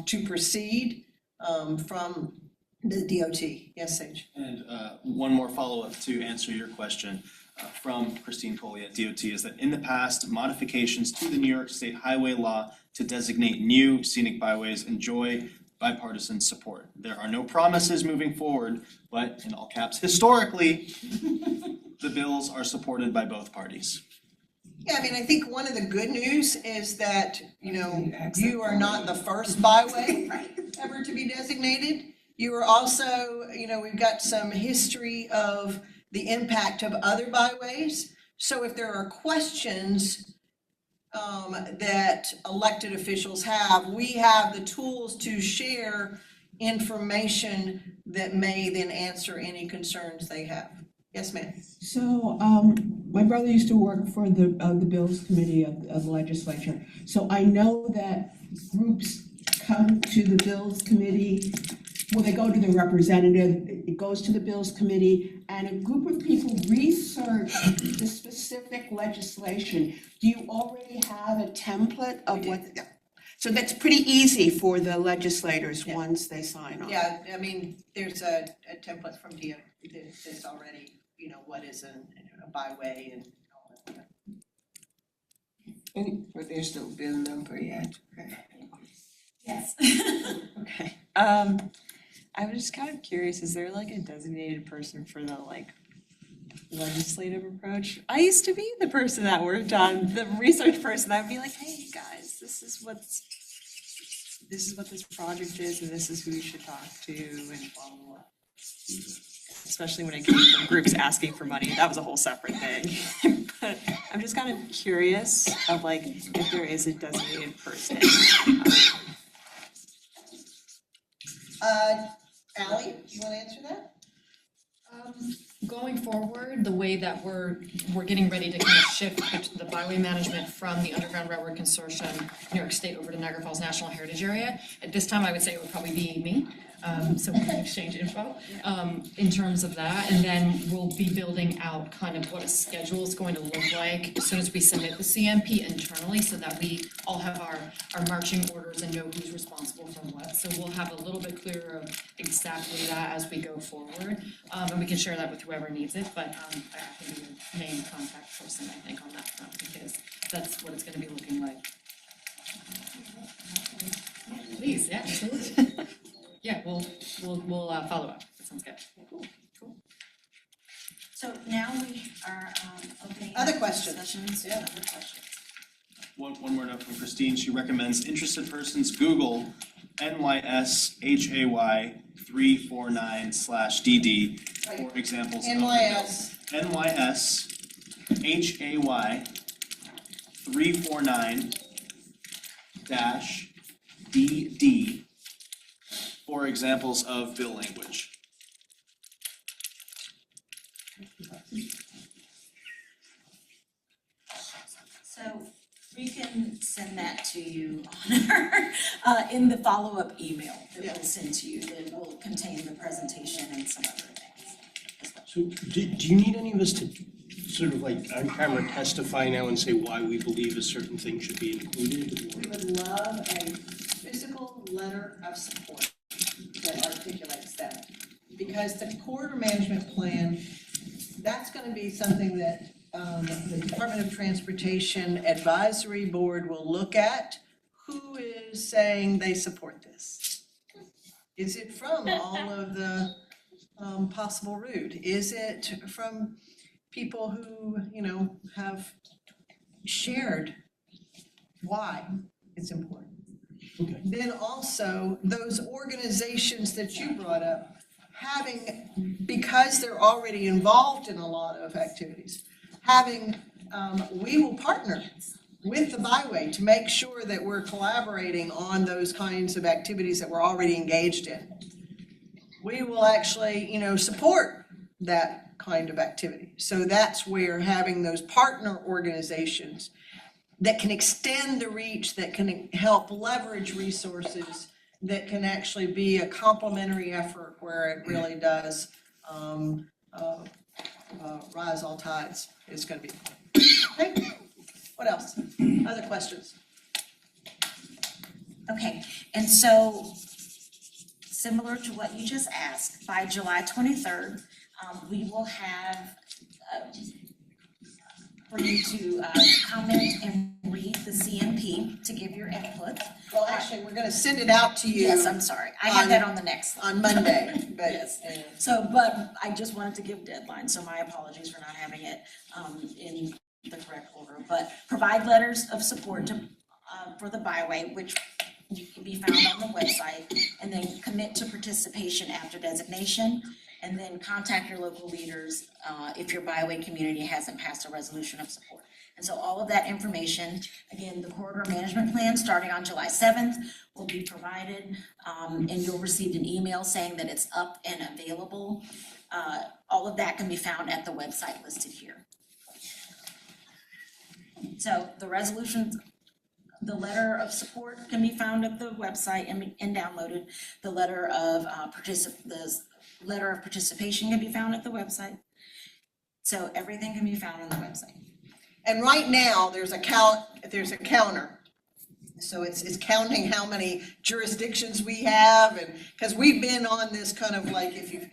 to proceed from the DOT. Yes, Sage? And one more follow-up to answer your question from Christine Coley at DOT is that in the past, modifications to the New York State highway law to designate new scenic byways enjoy bipartisan support. There are no promises moving forward, but in all caps, historically, the bills are supported by both parties. Yeah, I mean, I think one of the good news is that, you know, you are not the first byway ever to be designated. You are also, you know, we've got some history of the impact of other byways. So if there are questions that elected officials have, we have the tools to share information that may then answer any concerns they have. Yes, ma'am. So, my brother used to work for the Bills Committee of the legislature. So I know that groups come to the Bills Committee, well, they go to the representative, it goes to the Bills Committee, and a group of people research the specific legislation. Do you already have a template of what? So that's pretty easy for the legislators once they sign on. Yeah, I mean, there's a template from DOT that's already, you know, what is a byway and all that. But there's no bill number yet. yes. Okay, I was just kind of curious, is there like a designated person for the like legislative approach? I used to be the person that worked on, the research person, I'd be like, hey guys, this is what this project is and this is who you should talk to and blah, blah, blah. Especially when it came from groups asking for money, that was a whole separate thing. But I'm just kind of curious of like, if there is a designated person. Ally, you wanna answer that? Going forward, the way that we're getting ready to kind of shift the byway management from the Underground Railroad Consortium, New York State, over to Niagara Falls National Heritage Area. At this time, I would say it would probably be me, so we can exchange info in terms of that. And then we'll be building out kind of what a schedule is going to look like as soon as we submit the CMP internally, so that we all have our marching orders and know who's responsible for what. So we'll have a little bit clearer of exactly that as we go forward. And we can share that with whoever needs it, but I can be your main contact person, I think, on that front, because that's what it's gonna be looking like. Please, yeah, absolutely. Yeah, we'll follow up, that sounds good. Cool. So now we are opening. Other up questions? Discussions, Yeah. other questions. One more note from Christine, she recommends interested persons Google NYSHAY 349/DD for examples of the NYS. NYSHAY 349-DD for examples of bill language. So We can send that to you on in the follow-up email that we'll send to you, that will contain the presentation and some other things as well. So do you need any of us to sort of like on camera testify now and say why we believe a certain thing should be included? We would love a physical letter of support that articulates that. Because the corridor management plan, that's gonna be something that the Department of Transportation Advisory Board will look at. Who is saying they support this? Is it from all of the possible route? Is it from people who, have shared why it's important? Okay. Then also, those organizations that you brought up, because they're already involved in a lot of activities, we will partner with the Byway to make sure that we're collaborating on those kinds of activities that we're already engaged in. We will actually, support that kind of activity. So that's where having those partner organizations that can extend the reach, that can help leverage resources, that can actually be a complementary effort where it really does rise all tides is gonna be. Okay, what else? Other questions? Okay, and so similar to what you just asked, by July 23rd, we will have for you to comment and read the CMP to give your input. Well, actually, we're gonna send it out to you. Yes, I'm sorry, I had that on the next slide. On Monday, but. Yes, so, but I just wanted to give deadlines, so my apologies for not having it in the correct order. But provide letters of support to, for the Byway, which you can be found on the website, and then commit to participation after designation, and then contact your local leaders if your Byway community hasn't passed a resolution of support. And so all of that information, again, the corridor management plan starting on July 7th will be provided, and you'll receive an email saying that it's up and available. All of that can be found at the website listed here. So the resolutions, the letter of support can be found at the website and downloaded. The letter of participation can be found at the website. So everything can be found on the website. And right now, there's a counter. So it's counting how many jurisdictions we have, and, because we've been on this kind of like, if you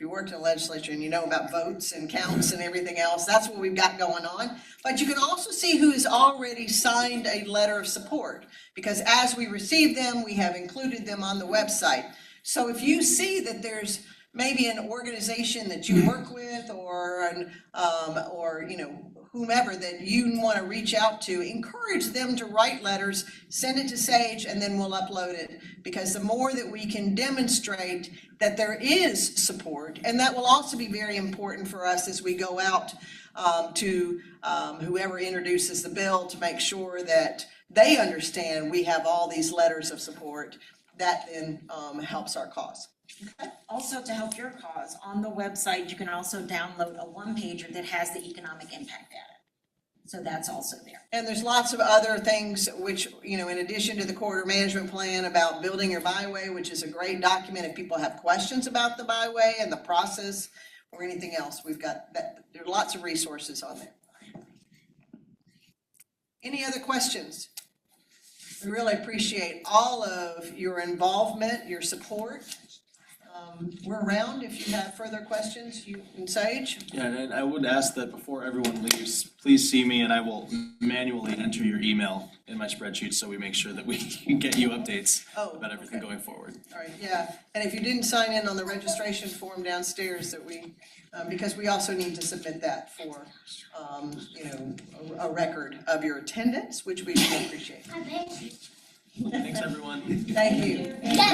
worked in the legislature and you know about votes and counts and everything else, that's what we've got going on. But you can also see who has already signed a letter of support, because as we receive them, we have included them on the website. So if you see that there's maybe an organization that you work with, or whomever that you want to reach out to, encourage them to write letters, send it to Sage, and then we'll upload it. Because the more that we can demonstrate that there is support, and that will also be very important for us as we go out to whoever introduces the bill, to make sure that they understand we have all these letters of support, that then helps our cause. Okay. Also, to help your cause, on the website, you can also download a one-pager that has the economic impact data. So that's also there. And there's lots of other things which, in addition to the corridor management plan about building your byway, which is a great document if people have questions about the byway and the process or anything else, we've got that. There are lots of resources on there. Any other questions? We really appreciate all of your involvement, your support. We're around if you have further questions, you and Sage. Yeah, and I would ask that before everyone leaves, please see me and I will manually enter your email in my spreadsheet so we make sure that we can get you updates about everything going forward. All right, yeah, and if you didn't sign in on the registration form downstairs that we, because we also need to submit that for, a record of your attendance, which we really appreciate. Thanks, everyone. Thank you. Yeah,